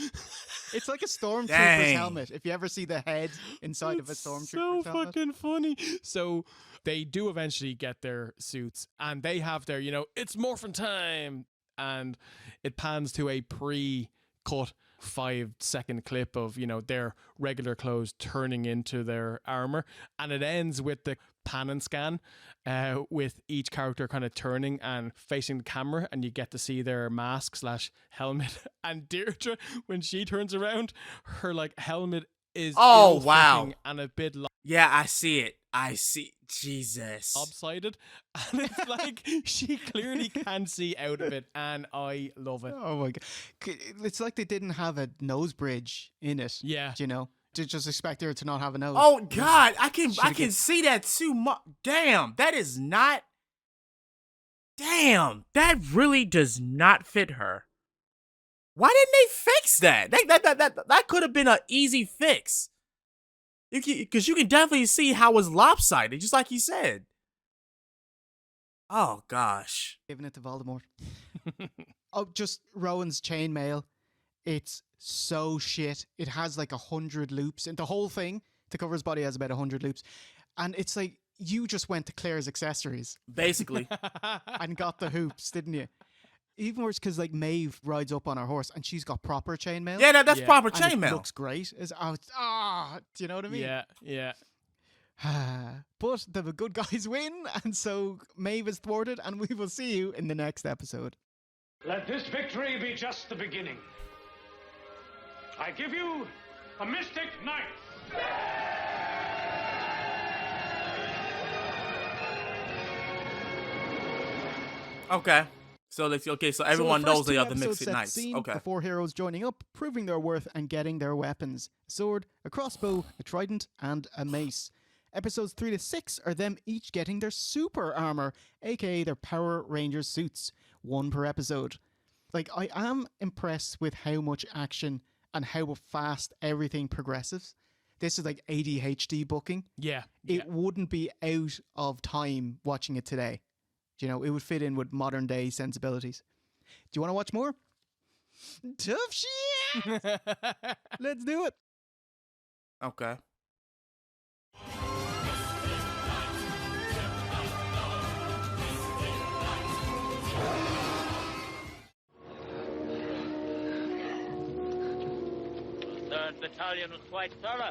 it's like a stormtrooper's helmet. If you ever see the head inside of a stormtrooper's helmet. So fucking funny. So they do eventually get their suits and they have their, it's morphin' time. And it pans to a pre-cut 5-second clip of, their regular clothes turning into their armor. And it ends with the pan and scan with each character kind of turning and facing the camera, and you get to see their mask / helmet. And Deirdre, when she turns around, her like helmet is wow, and a bit yeah, I see it. I see. Jesus. lopsided, and it's like she clearly can see out of it, and I love it. Oh my god, it's like they didn't have a nose bridge in it. Yeah. You know, to just expect her to not have a nose. Oh God, I can see that too much. Damn, that is not. Damn, that really does not fit her. Why didn't they fix that? That could have been an easy fix. Because you can definitely see how it's lopsided, just like you said. Oh gosh. Giving it to Voldemort. Oh, just Rowan's chainmail. It's so shit. It has like 100 loops, and the whole thing to cover his body has about 100 loops. And it's like you just went to Claire's accessories. Basically. And got the hoops, didn't you? Even worse because like Maeve rides up on her horse and she's got proper chainmail. Yeah, that's proper And chainmail. it looks great. Do you know what I mean? Yeah. But the good guys win, and so Maeve is thwarted, and we will see you in the next episode. Let this victory be just the beginning. I give you a Mystic Knight. Okay. So everyone knows they are the Mystic Knights. Okay. The 4 heroes joining up, proving their worth and getting their weapons. A sword, a crossbow, a trident, and a mace. Episodes 3 to 6 are them each getting their super armor, aka their Power Rangers suits. 1 per episode. Like, I am impressed with how much action and how fast everything progresses. This is like ADHD booking. Yeah. It wouldn't be out of time watching it today. You know, it would fit in with modern day sensibilities. Do you want to watch more? Tough shit! Let's do it. Okay. Third battalion was quite thorough.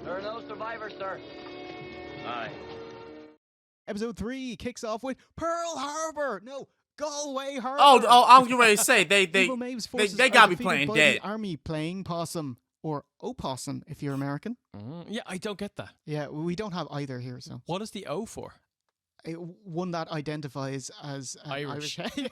There are no survivors, sir. Aye. Episode 3 kicks off with Pearl Harbor. No, Galway Harbor. Oh, I was getting ready to say they gotta be playing dead. The army playing possum, or opossum if you're American. Yeah, I don't get that. Yeah, we don't have either here. So What is the O for? one that identifies as Irish. Irish.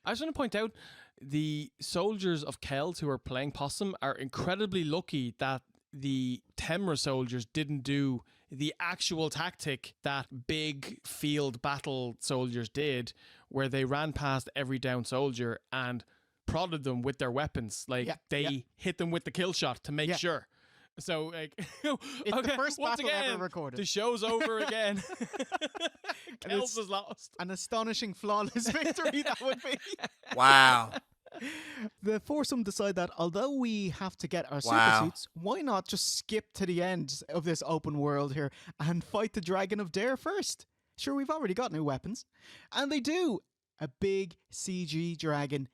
I just want to point out the soldiers of Keld who are playing possum are incredibly lucky that the Temra soldiers didn't do the actual tactic that big field battle soldiers did, where they ran past every down soldier and prodded them with their weapons. Like they hit them with the kill shot to make sure. So, like, it's the first once battle again, ever recorded. The show's over again. Kells is lost. An astonishing, flawless victory that would be. Wow. The foursome decide that although we have to get our super suits, why not just skip to the end of this open world here and fight the Dragon of Dare first? Sure, we've already got new weapons. And they do. A big CG dragon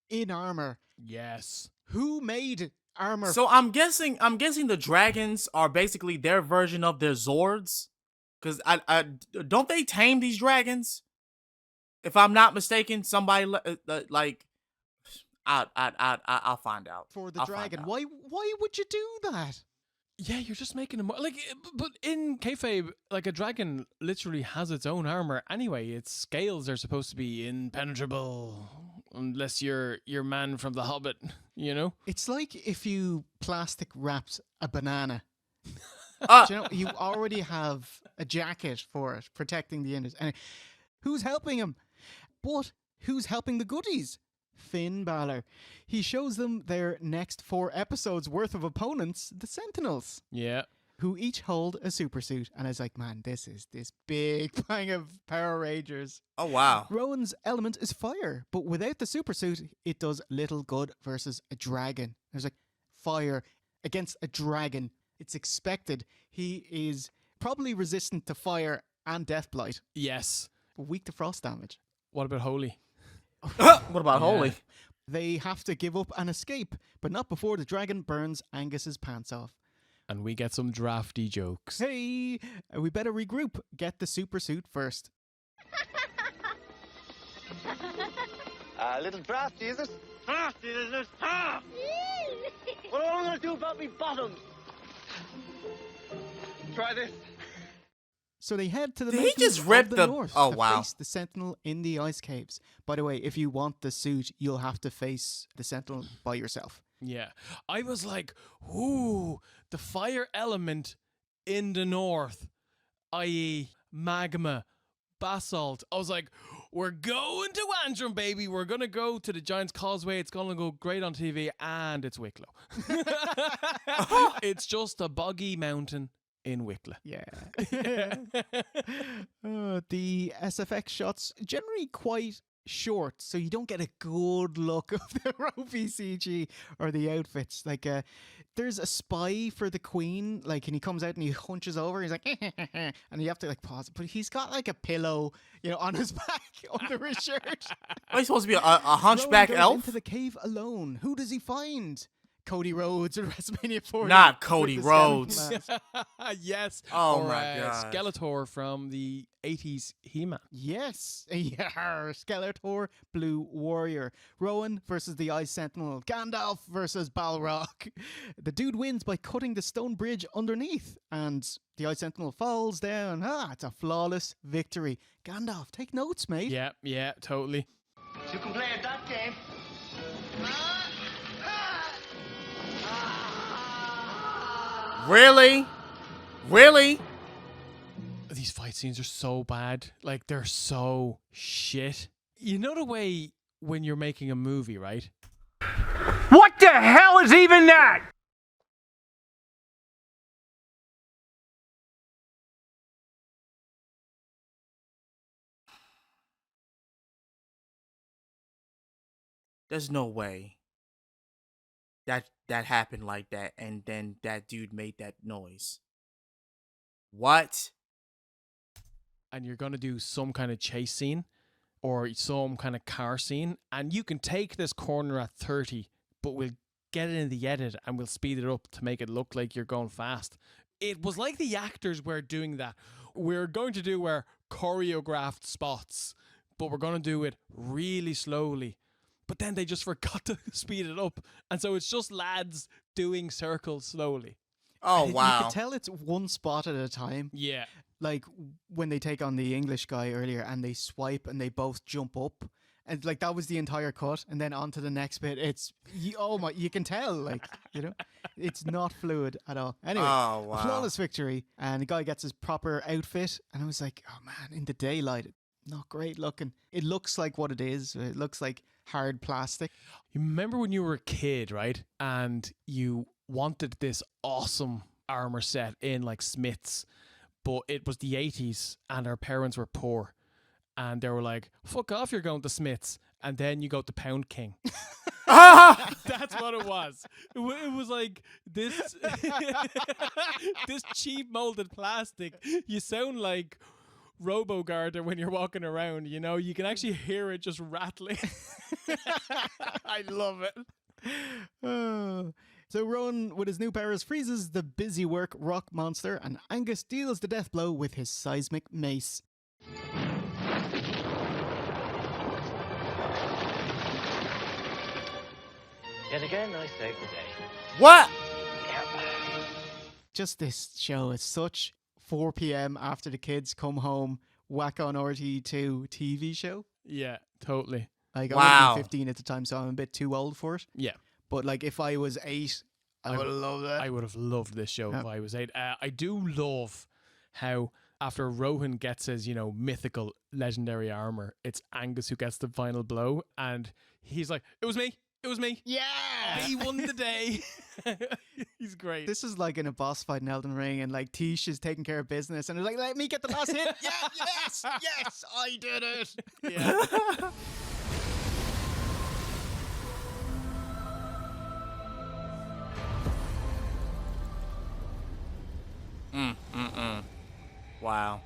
in armor. Yes. Who made armor? So I'm guessing the dragons are basically their version of their Zords, because I don't they tame these dragons? If I'm not mistaken, somebody like I'll find out. For the dragon, why would you do that? Yeah, you're just making them like, but in kayfabe, like a dragon literally has its own armor anyway. Its scales are supposed to be impenetrable, unless you're man from The Hobbit, you know. It's like if you plastic wrapped a banana. You know, you already have a jacket for it, protecting the innards. And who's helping him? But who's helping the goodies? Finn Balor. He shows them their next 4 episodes worth of opponents, the Sentinels. Yeah. Who each hold a super suit. And I was like, man, this is this big bang of Power Rangers. Oh, wow. Rowan's element is fire, but without the super suit, it does little good versus a dragon. I was like, fire against a dragon. It's expected. He is probably resistant to fire and death blight. Yes. Weak to frost damage. What about Holy? What about Holy? They have to give up and escape, but not before the dragon burns Angus's pants off. And we get some drafty jokes. Hey, we better regroup. Get the super suit first. Little drafty, is it? Drafty, is it? Ah! What am I going to do about me bottoms? Try this. So they head to the Did he mountains just rip of the the- north Oh, to wow. face the Sentinel in the ice caves. By the way, if you want the suit, you'll have to face the Sentinel by yourself. Yeah. I was like, ooh, the fire element in the north, i.e. magma, basalt. I was like, we're going to Antrim, baby. We're going to go to the Giant's Causeway. It's going to go great on TV, and it's Wicklow. It's just a boggy mountain in Wicklow. Yeah. The SFX shots generally quite short, so you don't get a good look of the ropey CG or the outfits. Like, there's a spy for the Queen, like, and he comes out and he hunches over. He's like, and you have to like pause it, but he's got like a pillow, on his back under his shirt. Are you supposed to be a hunchback Rowan goes elf? into the cave alone. Who does he find? Cody Rhodes at WrestleMania 40. Not Cody with the Rhodes. skeleton mask. Yes. Oh or, my God. Skeletor from the 80s He-Man. Yes. Yeah. Skeletor, Blue Warrior. Rowan versus the Ice Sentinel. Gandalf versus Balrog. The dude wins by cutting the stone bridge underneath. And the Ice Sentinel falls down. It's a flawless victory. Gandalf, take notes, mate. Yeah, totally. You can play at that game. Really? Really? These fight scenes are so bad. Like, they're so shit. You know the way when you're making a movie, right? What the hell is even that? There's no way that happened like that, and then that dude made that noise. What? And you're going to do some kind of chase scene or some kind of car scene, and you can take this corner at 30, but we'll get it in the edit and we'll speed it up to make it look like you're going fast. It was like the actors were doing that. We're going to do our choreographed spots, but we're going to do it really slowly. But then they just forgot to speed it up. And so it's just lads doing circles slowly. Oh, You wow. can tell it's one spot at a time. Yeah. Like when they take on the English guy earlier and they swipe and they both jump up. And like that was the entire cut. And then on to the next bit. You can tell, like, it's not fluid at all. Anyway, Oh, wow. a flawless victory. And the guy gets his proper outfit. And I was like, oh man, in the daylight, not great looking. It looks like what it is. It looks like hard plastic. You remember when you were a kid, right? And you wanted this awesome armor set in like Smith's, but it was the 80s and our parents were poor. And they were like, fuck off, you're going to Smith's. And then you go to Pound King. That's what it was. It was like this, this cheap molded plastic. You sound like Robo-Garter when you're walking around, you can actually hear it just rattling. I love it. So Rowan, with his new powers, freezes the busy work rock monster, and Angus deals the death blow with his seismic mace. Yet again, I save the day. What? Just this show is such 4 p.m. after the kids come home, whack on RT2 TV show. Yeah, totally. Like, Wow. I was 15 at the time, so I'm a bit too old for it. Yeah. But like, if I was 8, I would have loved it. I would have loved this show Yeah. if I was 8. I do love how after Rohan gets his, mythical legendary armor, it's Angus who gets the final blow, and he's like, it was me. Yeah! I won the day. He's great. This is like in a boss fight in Elden Ring, and like Tish is taking care of business, and they're like, let me get the last hit. Yeah, yes, I did it. Yeah. Wow.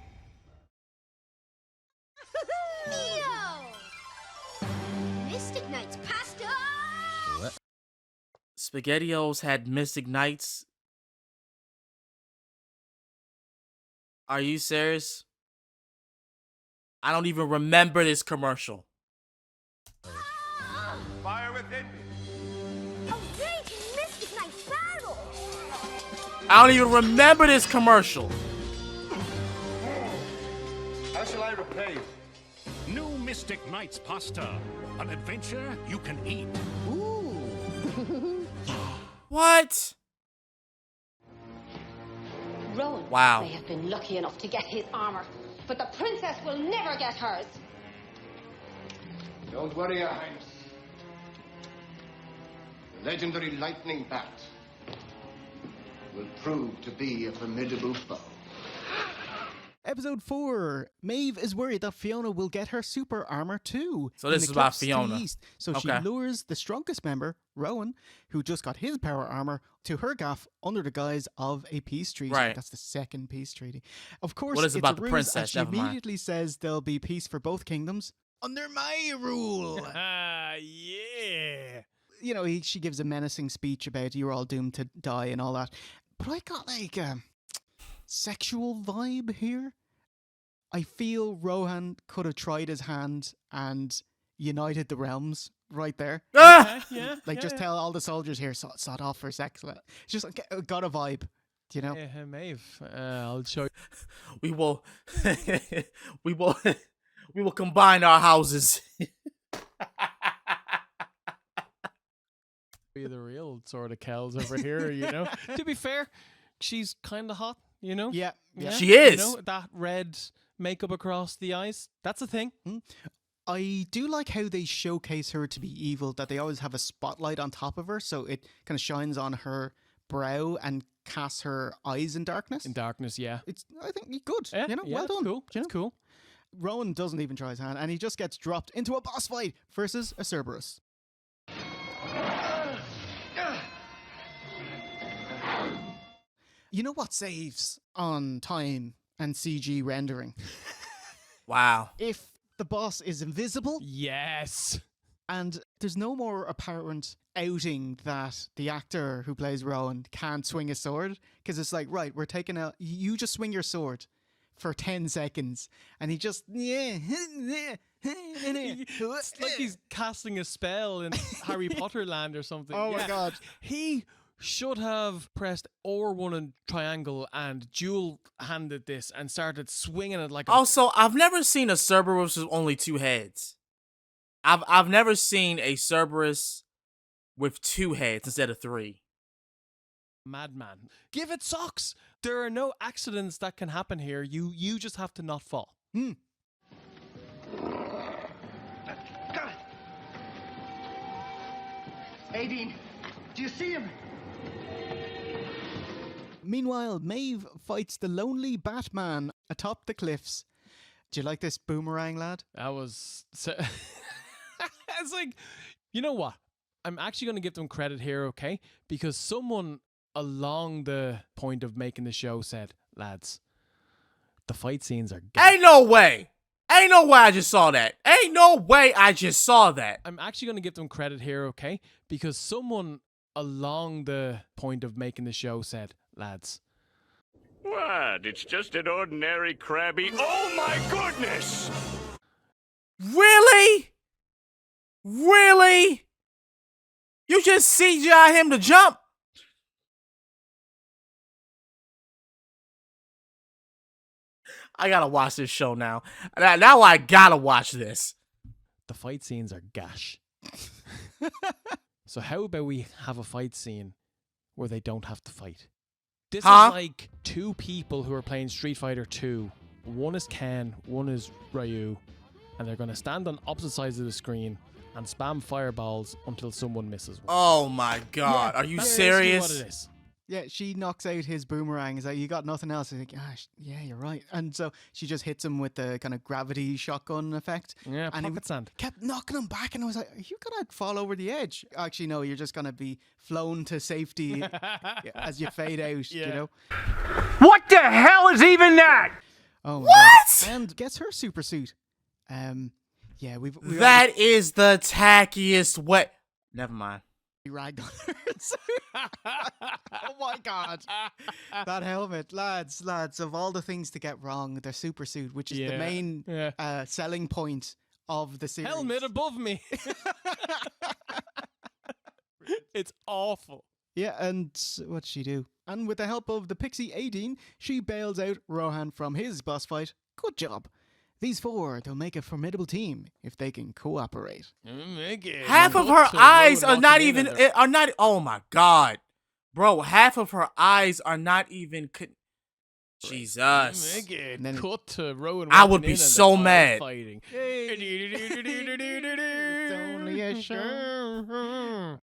Neo! Mystic Knight's pasta! SpaghettiOs had Mystic Knights Are you serious? I don't even remember this commercial. Fire within me. A raging mystic knight battle! I don't even remember this commercial. How shall I repay you? New Mystic Knights pasta. An adventure you can eat. What? Rowan Wow. may have been lucky enough to get his armor, but the princess will never get hers. Don't worry, Your Highness. The legendary lightning bat will prove to be a formidable foe. Episode 4. Maeve is worried that Fiona will get her super armor too. So this in the is about cliffs to the Fiona. east. So she Okay. lures the strongest member, Rowan, who just got his power armor, to her gaff under the guise of a peace treaty. Right. That's the second peace treaty. Of course, What is it it's about a the ruse, princess? and she Never mind. immediately says there'll be peace for both kingdoms under my rule. Yeah. You know, she gives a menacing speech about you're all doomed to die and all that. But I got like a sexual vibe here. I feel Rohan could have tried his hand and united the realms right there. Ah! Yeah. Like, just tell all the soldiers here, sod off for sex. Like, just like, got a vibe, you know? Yeah, Maeve. I'll show We will, we will, we will combine our houses. you the real sort of Kells over here, you know. To be fair, she's kind of hot, you know. Yeah. She is. You know, that red makeup across the eyes. That's a thing. I do like how they showcase her to be evil, that they always have a spotlight on top of her, so it kind of shines on her brow and casts her eyes in darkness. In darkness, yeah. It's, I think, good. Yeah, You know, yeah, well it's done. cool. You It's know? cool. Rowan doesn't even try his hand, and he just gets dropped into a boss fight versus a Cerberus. You know what saves on time and CG rendering? Wow. If the boss is invisible Yes. and there's no more apparent outing that the actor who plays Rowan can't swing a sword, because it's like, right, we're taking out, you just swing your sword for 10 seconds and he just It's like he's casting a spell in Harry Potter land or something. Oh my god. He should have pressed R1 and triangle and dual-handed this and started swinging it like a... Also, I've never seen a Cerberus with only two heads. I've never seen a Cerberus with two heads instead of three. madman. Give it socks. There are no accidents that can happen here. You just have to not fall. Aideen, do you see him? Meanwhile, Maeve fights the lonely Batman atop the cliffs. Do you like this boomerang, lad? That was... It's like, you know what? I'm actually going to give them credit here, okay? Because someone along the point of making the show said, lads, the fight scenes are... Ain't no way! Ain't no way I just saw that. Ain't no way I just saw that. I'm actually going to give them credit here, okay? Because someone along the point of making the show said, lads... What? It's just an ordinary crabby... Oh my goodness! Really? Really? You just CGI him to jump? I gotta watch this show now. Now I gotta watch this. The fight scenes are gash. So how about we have a fight scene where they don't have to fight? This is like two people who are playing Street Fighter 2. One is Ken, one is Ryu, and they're going to stand on opposite sides of the screen and spam fireballs until someone misses one. Oh my god, are you That's serious? basically what it is. Yeah, she knocks out his boomerang. He's like, you got nothing else. He's like, yeah, you're right. And so she just hits him with the kind of gravity shotgun effect. Yeah, and pocket sand. Kept knocking him back, and I was like, are you going to fall over the edge? Actually, no, you're just going to be flown to safety as you fade out, you know? What the hell is even that? Oh, my What? God. And gets her super suit. Yeah, we've That is the tackiest way. Never mind. Ragnar's. Oh my god. That helmet, lads, of all the things to get wrong, their super suit, which is the main selling point of the series. Helmet above me. It's awful. Yeah, and what's she do? And with the help of the pixie Aideen, she bails out Rohan from his boss fight. Good job. These four, they'll make a formidable team if they can cooperate. Half of her eyes are not even, oh my god. Bro, half of her eyes are not even, Jesus. Cut to Rowan. I would be so mad. Fighting. It's only a show.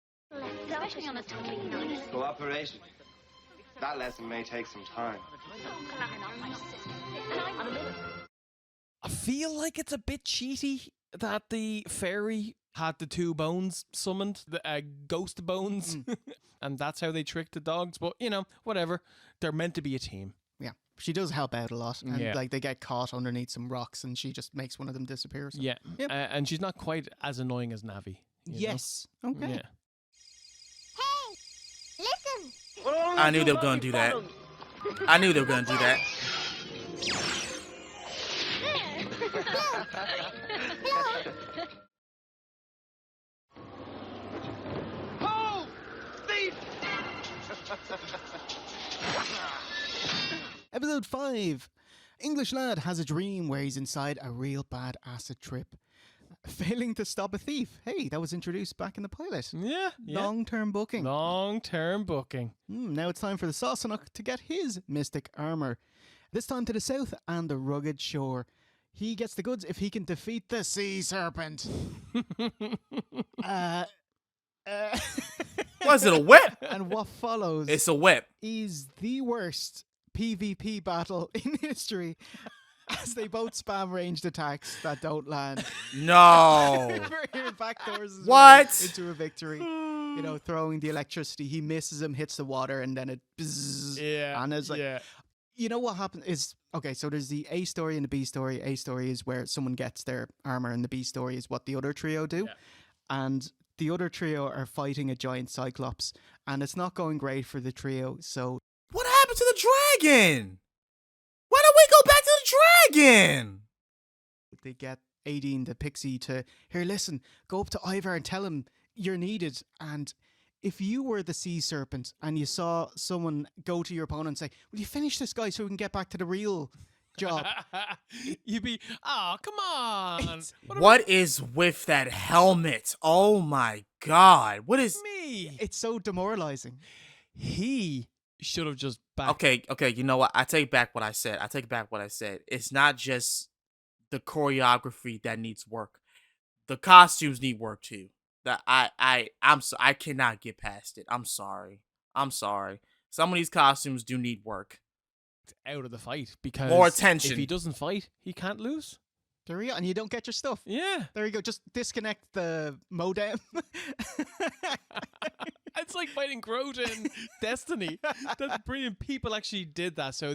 Especially on a totally nice. Cooperation. That lesson may take some time. I feel like it's a bit cheaty that the fairy had the two bones summoned, the ghost bones, and that's how they tricked the dogs. But, you know, whatever. They're meant to be a team. Yeah, she does help out a lot. And like they get caught underneath some rocks and she just makes one of them disappear. So. Yeah, and she's not quite as annoying as Navi. Yes. Know? Okay. Yeah. Listen! I knew they were going to do that. I knew they were going to do that. Oh! Thief! Episode 5. English lad has a dream where he's inside a real bad acid trip. Failing to stop a thief. Hey, that was introduced back in the pilot. Yeah. Long-term booking. Long-term booking. Now it's time for the Sassenach to get his mystic armor. This time to the south and the rugged shore. He gets the goods if he can defeat the sea serpent. Was it a whip? And what follows It's a whip. is the worst PvP battle in history, as they both spam ranged attacks that don't land. No. Backdoors his What? way into a victory. You know, throwing the electricity. He misses him, hits the water, and then it bzzz. Yeah. And it's like, you know what happened is, okay, so there's the A story and the B story. A story is where someone gets their armor, and the B story is what the other trio do. Yeah. And the other trio are fighting a giant cyclops, and it's not going great for the trio, so... What happened to the dragon? Why don't we go back to the dragon? They get Aideen, the pixie, to, here, listen, go up to Ivar and tell him you're needed. And if you were the sea serpent and you saw someone go to your opponent and say, will you finish this guy so we can get back to the real job? You'd be, come on. What is with that helmet? Oh my god. What is... Me? It's so demoralizing. He should have just backed. Okay, you know what? I take back what I said. It's not just the choreography that needs work. The costumes need work too. That I cannot get past it. I'm sorry. Some of these costumes do need work. Out of the fight, because more attention. If he doesn't fight, he can't lose. There you go, and you don't get your stuff. Yeah. There you go. Just disconnect the modem. It's like fighting Crota in Destiny. That's brilliant. People actually did that. So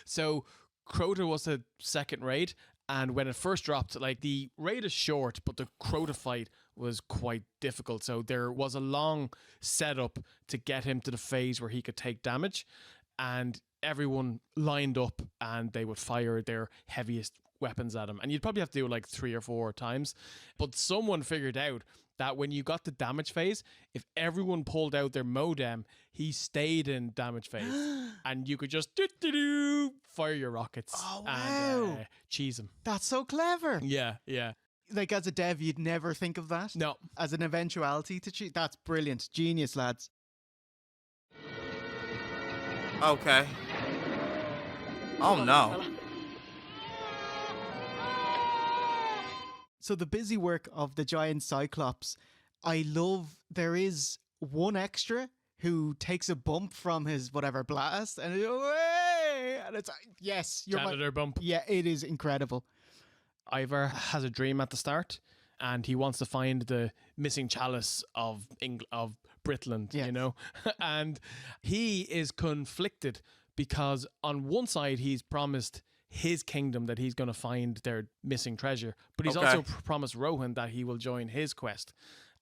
so Crota was a second raid, and when it first dropped, like the raid is short, but the Crota fight was quite difficult. So there was a long setup to get him to the phase where he could take damage, and everyone lined up and they would fire their heaviest weapons at him. And you'd probably have to do it like 3 or 4 times. But someone figured out that when you got the damage phase, if everyone pulled out their modem, he stayed in damage phase. And you could just fire your rockets. Oh, wow. And cheese him. That's so clever. Yeah. Like, as a dev, you'd never think of that. No. As an eventuality to cheat. That's brilliant. Genius, lads. Okay. Oh no. So the busy work of the giant cyclops, I love there is one extra who takes a bump from his whatever blast and it's yes, you're Janitor bump. Yeah, it is incredible. Ivar has a dream at the start, and he wants to find the missing chalice of Britland, you know? And he is conflicted because on one side he's promised his kingdom that he's going to find their missing treasure, but he's also promised Rohan that he will join his quest.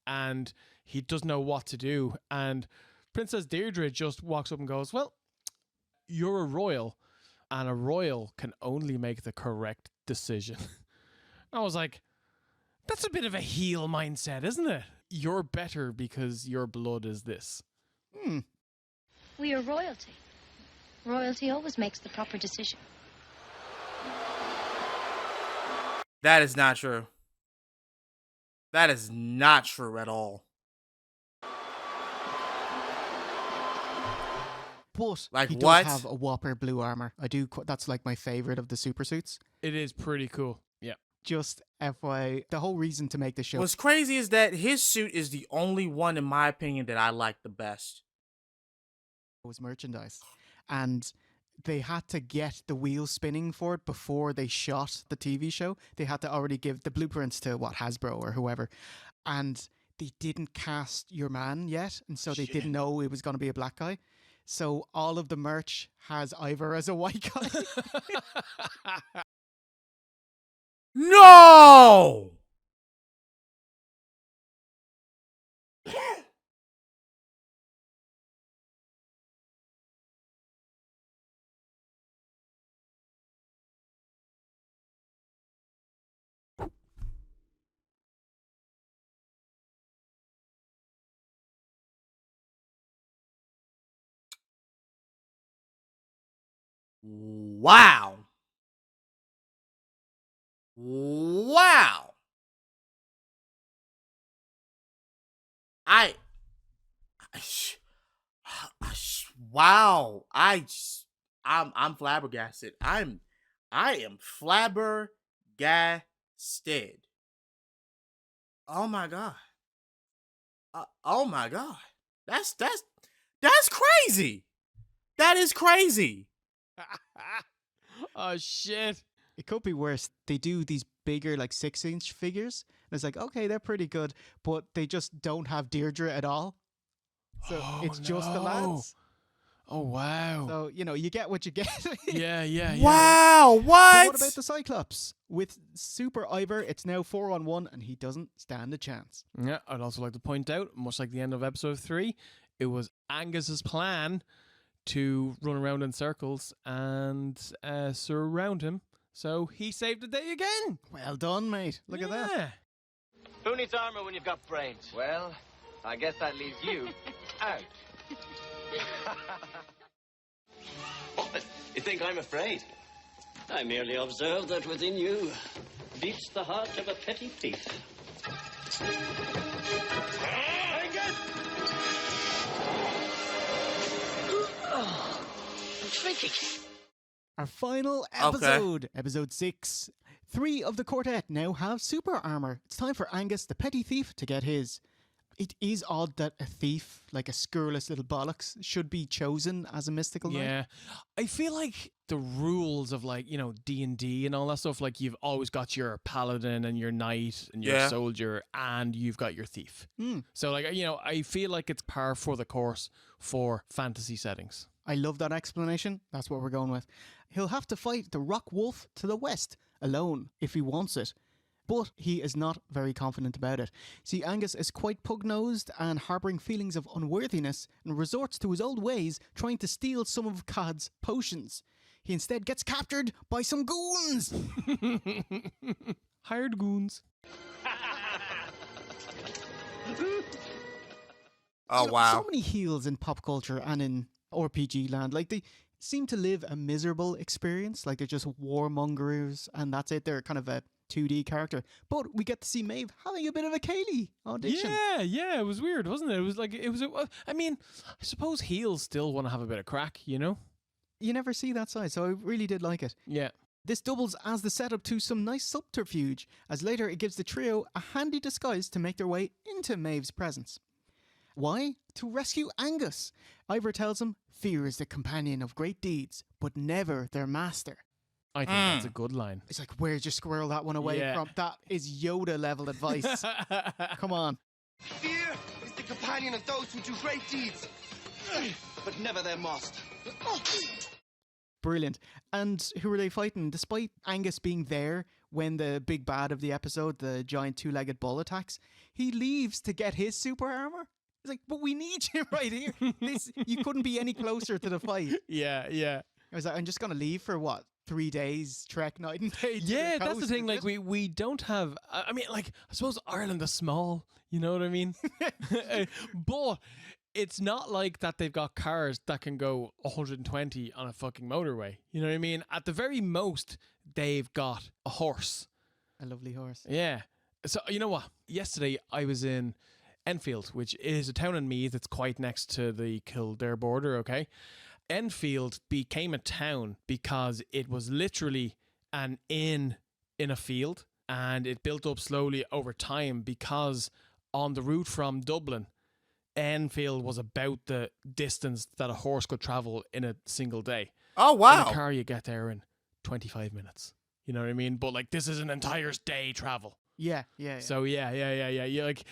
and he doesn't know what to do. And Princess Deirdre just walks up and goes, well, you're a royal, and a royal can only make the correct decision. I was like, that's a bit of a heel mindset, isn't it? You're better because your blood is this. We are royalty. Royalty always makes the proper decision. That is not true. That is not true at all. But like he what? does have a whopper blue armor. That's like my favorite of the super suits. It is pretty cool. Yeah. Just FYI, the whole reason to make the show. What's crazy is that his suit is the only one, in my opinion, that I like the best. Was merchandise, and they had to get the wheels spinning for it before they shot the TV show. They had to already give the blueprints to Hasbro or whoever, and they didn't cast your man yet, and so they didn't know it was going to be a black guy. So all of the merch has Ivor as a white guy. No! Wow. Wow. Wow. I'm flabbergasted. I am flabbergasted. Oh my god. Oh my god. That's crazy. That is crazy. Oh shit. It could be worse. They do these bigger, like 6-inch figures, and it's like, okay, they're pretty good, but they just don't have Deirdre at all. So it's just the lads. Oh wow. So, you get what you get. Yeah. Wow, what? But what about the Cyclops? With Super Ivor, it's now 4-on-1, and he doesn't stand a chance. Yeah, I'd also like to point out, much like the end of episode 3, it was Angus's plan to run around in circles and surround him. So he saved the day again. Well done, mate. Look at that. Who needs armor when you've got brains? Well, I guess that leaves you out. What? You think I'm afraid? I merely observe that within you beats the heart of a petty thief. Oh, intriguing. Our final episode, episode 6. 3 of the quartet now have super armor. It's time for Angus, the petty thief, to get his. It is odd that a thief, like a scurrilous little bollocks, should be chosen as a mystical knight. Yeah. I feel like the rules of D&D and all that stuff, like you've always got your paladin and your knight and your soldier and you've got your thief. So I feel like it's par for the course for fantasy settings. I love that explanation. That's what we're going with. He'll have to fight the Rock Wolf to the west alone if he wants it. But he is not very confident about it. See, Angus is quite pug-nosed and harbouring feelings of unworthiness and resorts to his old ways, trying to steal some of Cod's potions. He instead gets captured by some goons! Hired goons. Oh, wow. So many heels in pop culture and in RPG land. Like, they seem to live a miserable experience. Like, they're just warmongers and that's it. They're kind of a 2D character. But we get to see Maeve having a bit of a Kaylee audition. Yeah, it was weird, wasn't it? I suppose heels still want to have a bit of crack, you know? You never see that side, so I really did like it. Yeah. This doubles as the setup to some nice subterfuge, as later it gives the trio a handy disguise to make their way into Maeve's presence. Why? To rescue Angus. Ivor tells him, fear is the companion of great deeds, but never their master. I think that's a good line. It's like, where'd you squirrel that one away from? That is Yoda level advice. Come on. Fear is the companion of those who do great deeds, but never their master. Brilliant. And who are they fighting? Despite Angus being there when the big bad of the episode, the giant two-legged bull attacks, he leaves to get his super armor. It's like, but we need you right here. You couldn't be any closer to the fight. Yeah. I was like, I'm just going to leave for 3 days, trek night and day. Yeah, that's the thing. Like, we don't have. I mean, like, I suppose Ireland is small. You know what I mean? But it's not like that they've got cars that can go 120 on a fucking motorway. You know what I mean? At the very most, they've got a horse. A lovely horse. Yeah. So, you know what? Yesterday, I was in Enfield, which is a town in Meath. It's quite next to the Kildare border, okay? Enfield became a town because it was literally an inn in a field, and it built up slowly over time because on the route from Dublin, Enfield was about the distance that a horse could travel in a single day. Oh, wow. In a car, you get there in 25 minutes. You know what I mean? But like, this is an entire day travel. Yeah. So yeah. You're like,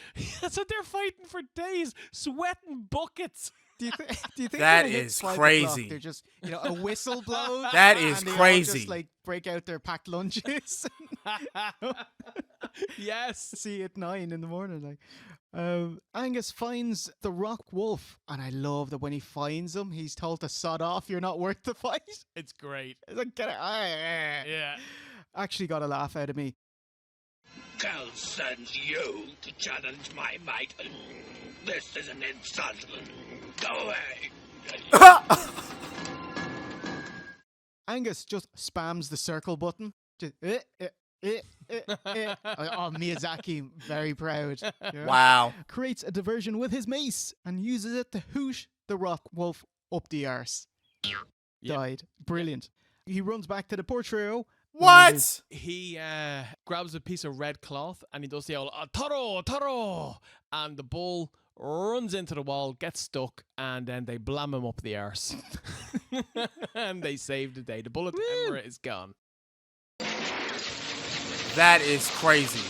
so they're fighting for days, sweating buckets. Do you think that when it hits is 5 crazy? o'clock, they're just, a whistle blows. That is and they crazy. all just like break out their packed lunches. Yes. See you at 9 in the morning. Like, Angus finds the rock wolf, and I love that when he finds him, he's told to sod off. You're not worth the fight. It's great. It's like, get it. Yeah. Actually got a laugh out of me. Cal sends you to challenge my might. This is an insult. Go away. Angus just spams the circle button. Just, Oh, Miyazaki, very proud. Wow. Creates a diversion with his mace and uses it to hoosh the rock wolf up the arse. Died. Brilliant. He runs back to the portrait. What? He grabs a piece of red cloth and he does the old taro, taro, and the bull runs into the wall, gets stuck, and then they blam him up the arse. And they save the day. The bullet emirate is gone. That is crazy.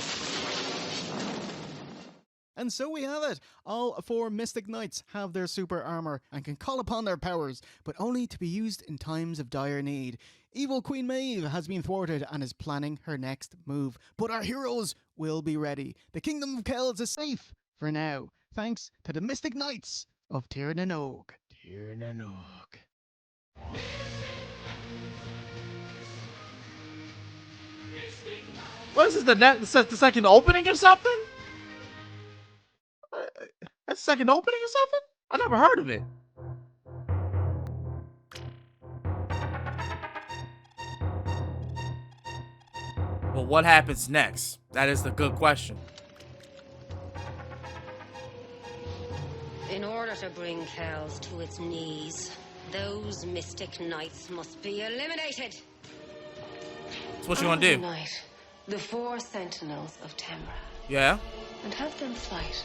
And so we have it. All 4 Mystic Knights have their super armor and can call upon their powers, but only to be used in times of dire need. Evil Queen Maeve has been thwarted and is planning her next move, but our heroes will be ready. The Kingdom of Kells is safe for now, thanks to the Mystic Knights of Tir na Nog. Tir na Nog. What is this? The second opening or something? That's the second opening or something? I never heard of it. Well, what happens next? That is the good question. In order to bring Kells to its knees, those Mystic Knights must be eliminated. So what you want to do? Unite the 4 Sentinels of Temra. Yeah? And have them fight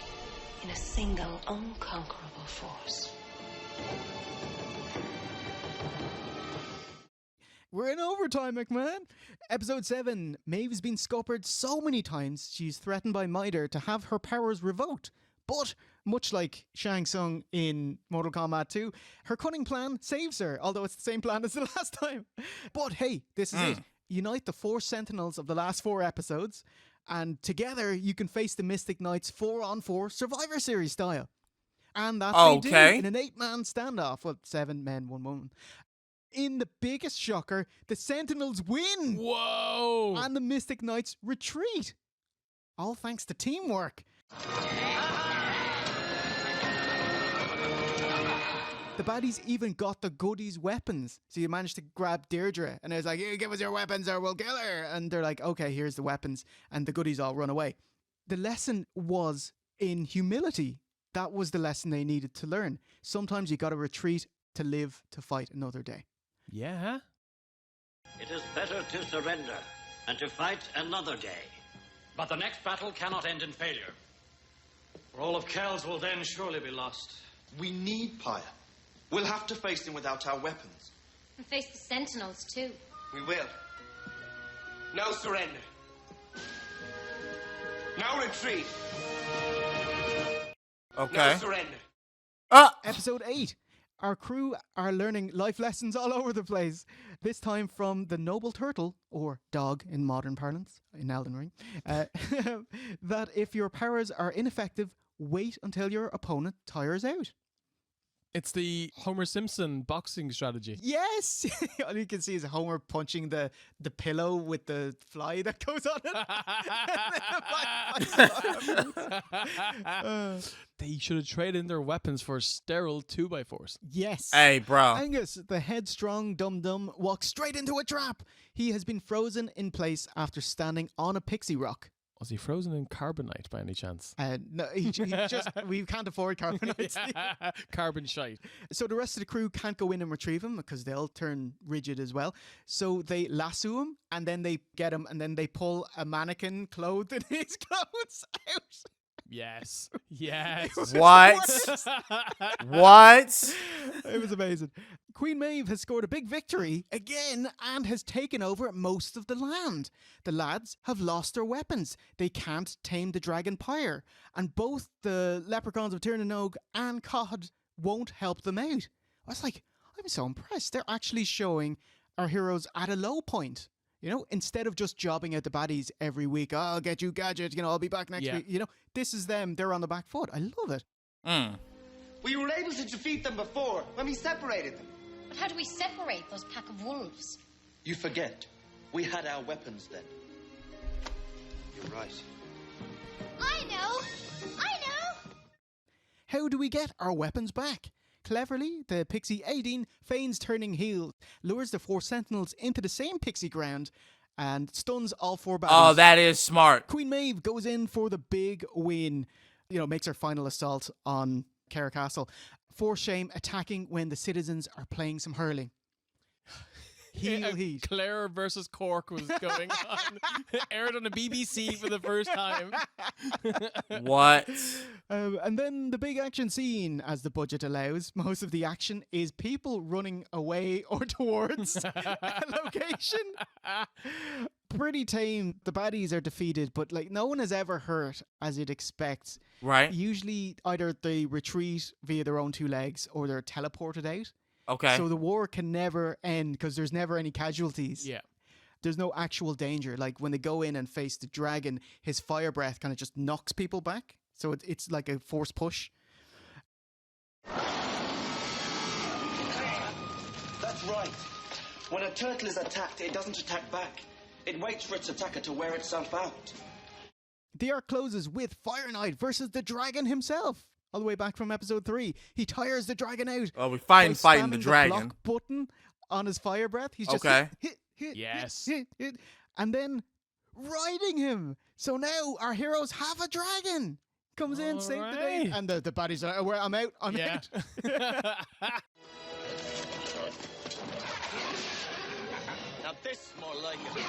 in a single unconquerable force. We're in overtime, McMahon. Episode 7. Maeve's been scuppered so many times she's threatened by Mitre to have her powers revoked. But, much like Shang Tsung in Mortal Kombat 2, her cunning plan saves her, although it's the same plan as the last time. But hey, this is it. Unite the 4 Sentinels of the last 4 episodes, and together you can face the Mystic Knights 4-on-4 Survivor Series style. And that they do in an 8-man standoff. Well, 7 men, 1 woman. In the biggest shocker, the Sentinels win! Whoa! And the Mystic Knights retreat. All thanks to teamwork. The baddies even got the goodies weapons. So you managed to grab Deirdre and it was like, "You give us your weapons or we'll kill her." And they're like, "Okay, here's the weapons." And the goodies all run away. The lesson was in humility. That was the lesson they needed to learn. Sometimes you got to retreat to live to fight another day. Yeah. It is better to surrender and to fight another day. But the next battle cannot end in failure. For all of Kells will then surely be lost. We need Pyre. We'll have to face him without our weapons. And face the Sentinels, too. We will. No surrender. No retreat. Okay. No surrender. Episode 8. our crew are learning life lessons all over the place. This time from the noble turtle, or dog in modern parlance, in Elden Ring, that if your powers are ineffective, wait until your opponent tires out. It's the Homer Simpson boxing strategy. Yes! All you can see is Homer punching the pillow with the fly that goes on it. They should have traded in their weapons for sterile 2x4s. Yes. Hey, bro. Angus, the headstrong dum-dum, walks straight into a trap. He has been frozen in place after standing on a pixie rock. Was he frozen in carbonite by any chance? No, he just we can't afford carbonite. Carbon shite. So the rest of the crew can't go in and retrieve him because they'll turn rigid as well. So they lasso him and then they get him and then they pull a mannequin clothed in his clothes out. Yes. Yes. What? What? It was amazing. Queen Maeve has scored a big victory again and has taken over most of the land. The lads have lost their weapons. They can't tame the dragon pyre. And both the leprechauns of Tirnanog and Cod won't help them out. I was like, I'm so impressed. They're actually showing our heroes at a low point. You know, instead of just jobbing out the baddies every week, I'll get you gadget, I'll be back next week. This is them. They're on the back foot. I love it. We were able to defeat them before, when we separated them. But how do we separate those pack of wolves? You forget. We had our weapons then. You're right. I know! How do we get our weapons back? Cleverly, the pixie Aideen feigns turning heel, lures the 4 sentinels into the same pixie ground, and stuns all 4 baddies. Oh, that is smart. Queen Maeve goes in for the big win. Makes her final assault on Cara Castle. For shame, attacking when the citizens are playing some hurling. Heel heat. Clare versus Cork was going on. Aired on the BBC for the first time. What? And then the big action scene, as the budget allows. Most of the action is people running away or towards a location. Pretty tame. The baddies are defeated, but no one is ever hurt as you'd expect. Right. Usually either they retreat via their own 2 legs or they're teleported out. Okay. So the war can never end because there's never any casualties. Yeah. There's no actual danger. Like when they go in and face the dragon, his fire breath kind of just knocks people back. So it's like a force push. That's right. When a turtle is attacked, it doesn't attack back. It waits for its attacker to wear itself out. The arc closes with Fire Knight versus the dragon himself. All the way back from episode 3. He tires the dragon out. Oh, we're fighting the dragon. The block button on his fire breath. He's just hit, yes. hit, and then riding him. So now our heroes have a dragon. Comes in, save the day. And the baddies are like, I'm out. I'm out. Now this more like it.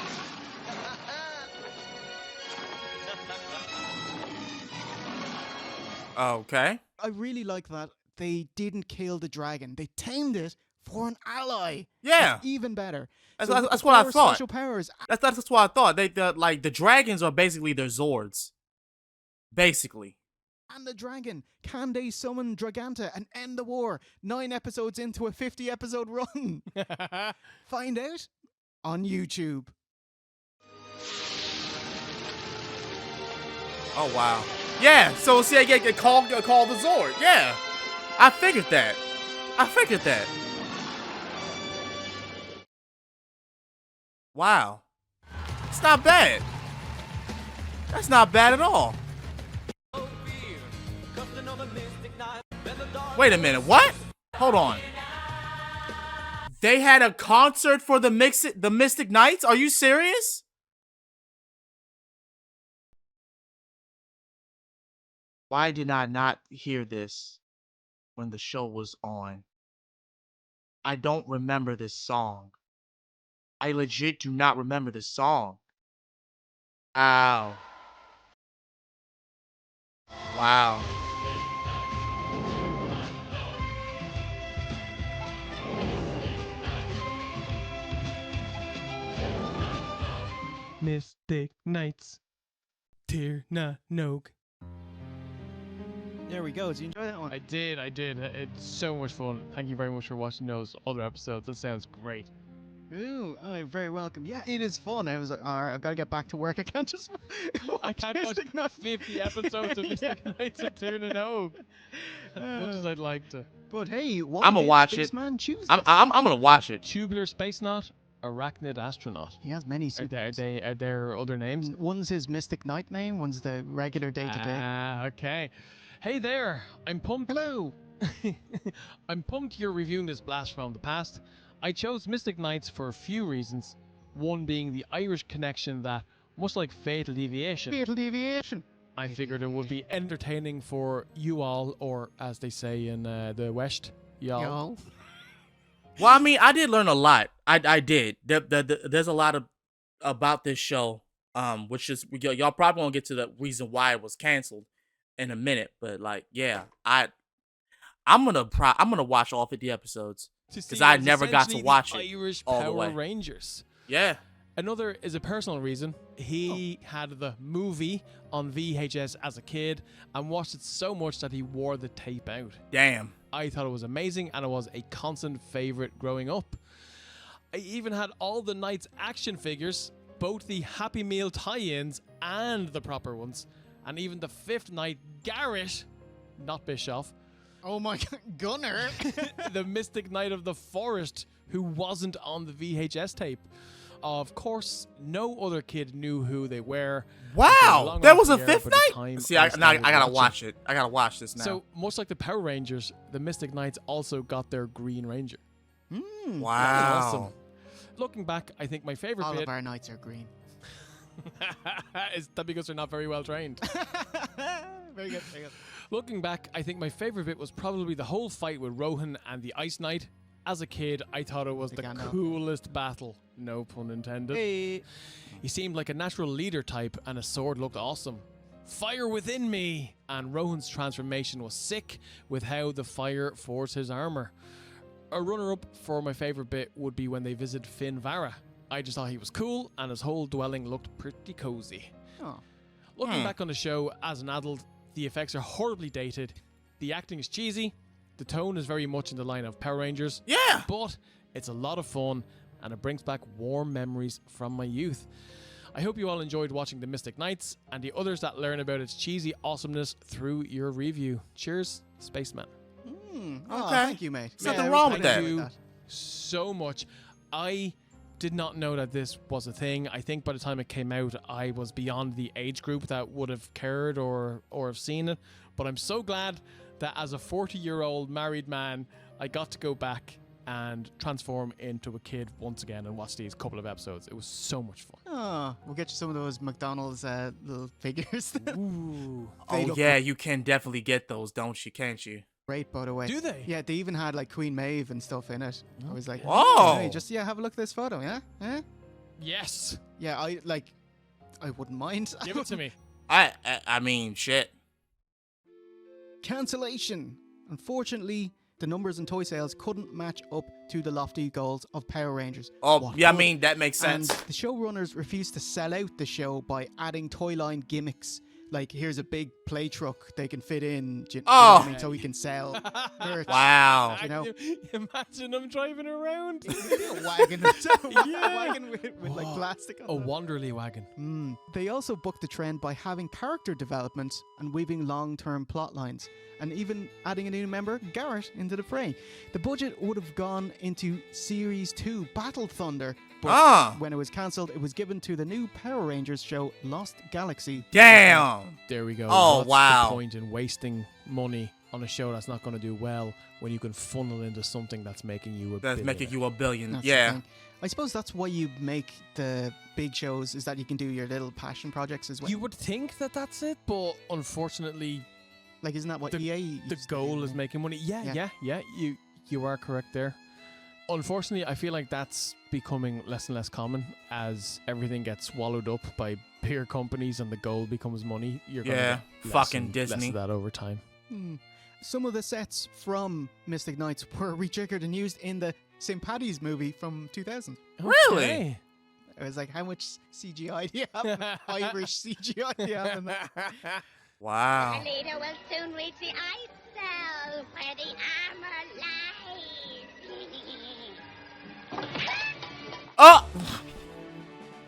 Okay. I really like that they didn't kill the dragon. They tamed it for an ally. Yeah. That's even better. That's So what I thought. Special powers. That's what I thought. The dragons are basically their Zords. Basically. And the dragon. Can they summon Draganta and end the war? 9 episodes into a 50-episode run. Find out on YouTube. Oh, wow. Yeah, so see, I get called the Zord. Yeah. I figured that. Wow. It's not bad. That's not bad at all. Wait a minute, what? Hold on. They had a concert for the Mystic Knights? Are you serious? Why did I not hear this when the show was on? I don't remember this song. I legit do not remember this song. Ow. Wow. Mystic Knights. Tirnanog. There we go. Did you enjoy that one? I did. It's so much fun. Thank you very much for watching those other episodes. That sounds great. Ooh, oh, you're very welcome. Yeah, it is fun. I was like, all right, I've got to get back to work. I can't just. I can't watch 50 episodes of Mystic Knights and turning home. As much as I'd like to. But hey, what I'm gonna watch it. Spaceman choose? I'm gonna watch it. Tubular space knot, arachnid astronaut. He has many suits. Are there other names? One's his Mystic Knight name. One's the regular day-to-day. Ah, okay. Hey there. I'm pumped. Hello. I'm pumped you're reviewing this blast from the past. I chose Mystic Knights for a few reasons. One being the Irish connection that, much like Fatal Deviation, I figured it would be entertaining for you all, or as they say in the West, y'all. Well, I mean, I did learn a lot. I did. There's a lot about this show, which is y'all probably won't get to the reason why it was canceled in a minute. But like, yeah, I'm gonna watch all 50 episodes because I never got to watch it Irish all Power the way. Rangers. Yeah. Another is a personal reason. He had the movie on VHS as a kid and watched it so much that he wore the tape out. Damn. I thought it was amazing and it was a constant favorite growing up. I even had all the Knights action figures, both the Happy Meal tie-ins and the proper ones, and even the fifth Knight, Garrett, not Bischoff. Oh my God, Gunner! The Mystic Knight of the Forest, who wasn't on the VHS tape. Of course, no other kid knew who they were. Wow, there was a fifth Knight? See, I gotta watch it. I gotta watch this now. So, much like the Power Rangers, the Mystic Knights also got their Green Ranger. Wow. Awesome. Looking back, I think my favorite All bit... of our knights are green. Is that because they're not very well trained? Very good, very good. Looking back, I think my favorite bit was probably the whole fight with Rohan and the Ice Knight. As a kid, I thought it was the coolest battle. No pun intended. Hey. He seemed like a natural leader type and his sword looked awesome. Fire within me! And Rohan's transformation was sick with how the fire forced his armor. A runner-up for my favorite bit would be when they visit Finn Vara. I just thought he was cool and his whole dwelling looked pretty cozy. Oh. Looking back on the show as an adult, the effects are horribly dated, the acting is cheesy, the tone is very much in the line of Power Rangers. Yeah! But it's a lot of fun and it brings back warm memories from my youth. I hope you all enjoyed watching The Mystic Knights and the others that learn about its cheesy awesomeness through your review. Cheers, Spaceman. Oh, thank you, mate. Nothing wrong with Thank that. you so much. I did not know that this was a thing. I think by the time it came out, I was beyond the age group that would have cared or have seen it. But I'm so glad that as a 40-year-old married man, I got to go back and transform into a kid once again and watch these couple of episodes. It was so much fun. Oh, we'll get you some of those McDonald's little figures. Ooh. Oh yeah, you can definitely get those, don't you? Can't you? Great, by the way. Do they? Yeah, they even had like Queen Maeve and stuff in it. I was like, Whoa. hey, just have a look at this photo, yeah? Yes. Yeah, I wouldn't mind. Give it to me. I mean, shit. Cancellation. Unfortunately, the numbers in toy sales couldn't match up to the lofty goals of Power Rangers. Oh, What yeah, I could? mean, that makes sense. And the showrunners refused to sell out the show by adding toy line gimmicks. Like, here's a big play truck they can fit in, you know what I mean, so we can sell merch. Wow. You know? Imagine them driving around. A wagon. Yeah. Wagon with like plastic on A it. Wanderly wagon. They also booked the trend by having character development and weaving long-term plot lines, and even adding a new member, Garrett, into the fray. The budget would have gone into Series 2, Battle Thunder, but when it was cancelled, it was given to the new Power Rangers show, Lost Galaxy. Damn. There we go. Oh, What's wow. the point in wasting money on a show that's not going to do well when you can funnel into something that's making you a billion? That's the Yeah. thing. I suppose that's why you make the big shows, is that you can do your little passion projects as well. You would think that that's it, but unfortunately, like, isn't that what the EA the goal is making money? Yeah. You are correct there. Unfortunately, I feel like that's becoming less and less common as everything gets swallowed up by bigger companies and the goal becomes money. You're gonna get less fucking and Disney. less of that over time. Some of the sets from Mystic Knights were rejiggered and used in the St. Paddy's movie from 2000. Really? Okay. I was like, how much CGI do you have? Irish CGI do you have in that? Wow. The leader will soon reach the ice cell where the armor lies. Oh!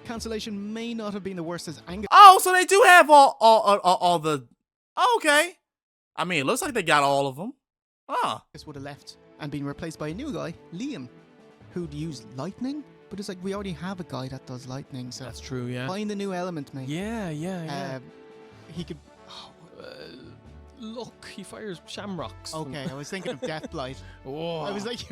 Cancellation may not have been the worst as Angus. Oh, so they do have all the. Oh, okay. I mean, it looks like they got all of them. This would have left and been replaced by a new guy, Liam, who'd use lightning. But it's like we already have a guy that does lightning, so that's true. Yeah. Find a new element, mate. Yeah. He could. Look, he fires shamrocks. Okay, I was thinking of Deathblight. Oh, I was like,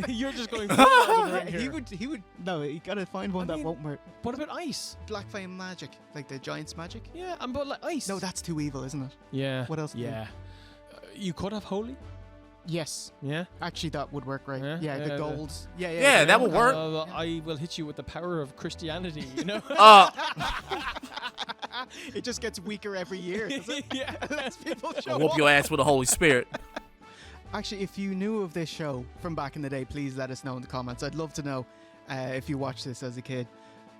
you're just going. Right he would. No, you gotta find one that won't work. What about ice? Black flame magic, like the giant's magic. Yeah, but like ice. No, that's too evil, isn't it? Yeah. What else? Yeah. You could have holy. Yes. Yeah. Actually, that would work, right? Yeah, the gold. Yeah, that would work. I will hit you with the power of Christianity. You know. It just gets weaker every year. Yeah. Less people show Whoop up. your ass with the Holy Spirit. Actually, if you knew of this show from back in the day, please let us know in the comments. I'd love to know if you watched this as a kid.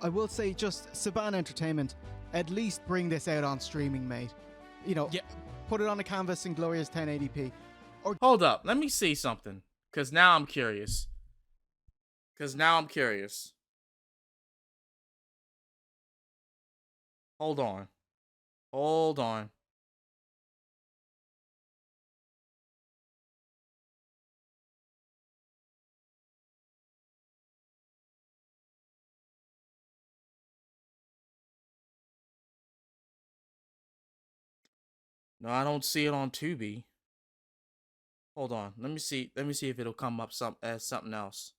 I will say, just Saban Entertainment, at least bring this out on streaming, mate. You know, put it on a canvas in glorious 1080p. Or hold up, let me see something, cause now I'm curious. Hold on. No, I don't see it on Tubi. Hold on. Let me see if it'll come up as something else.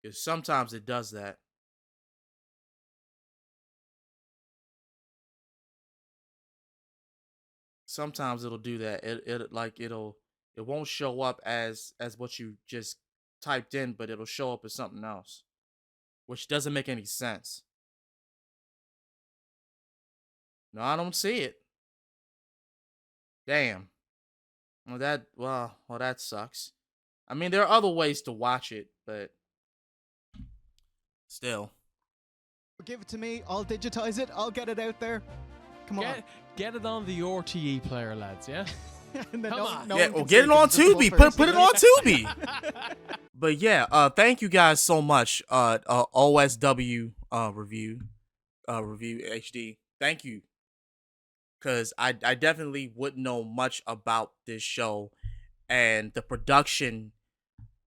Because sometimes it does that. Sometimes it'll do that. It won't show up as what you just typed in, but it'll show up as something else, which doesn't make any sense. No, I don't see it. Damn. Well, that sucks. I mean, there are other ways to watch it, but still. give it to me. I'll digitize it. I'll get it out there. Come on. Get it on the RTE player, lads, yeah? Come on. Get it on Tubi. Put it on Tubi. But yeah, thank you guys so much. OSW review HD. Thank you. Because I definitely wouldn't know much about this show and the production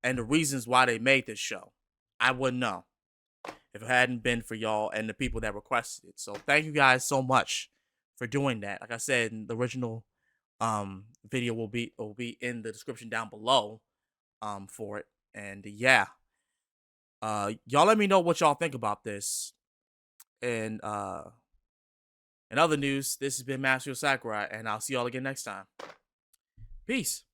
and the reasons why they made this show. I wouldn't know if it hadn't been for y'all and the people that requested it. So thank you guys so much for doing that. Like I said, the original video will be in the description down below for it. And yeah, y'all let me know what y'all think about this. And in other news, this has been Master Sakurai, and I'll see y'all again next time. Peace.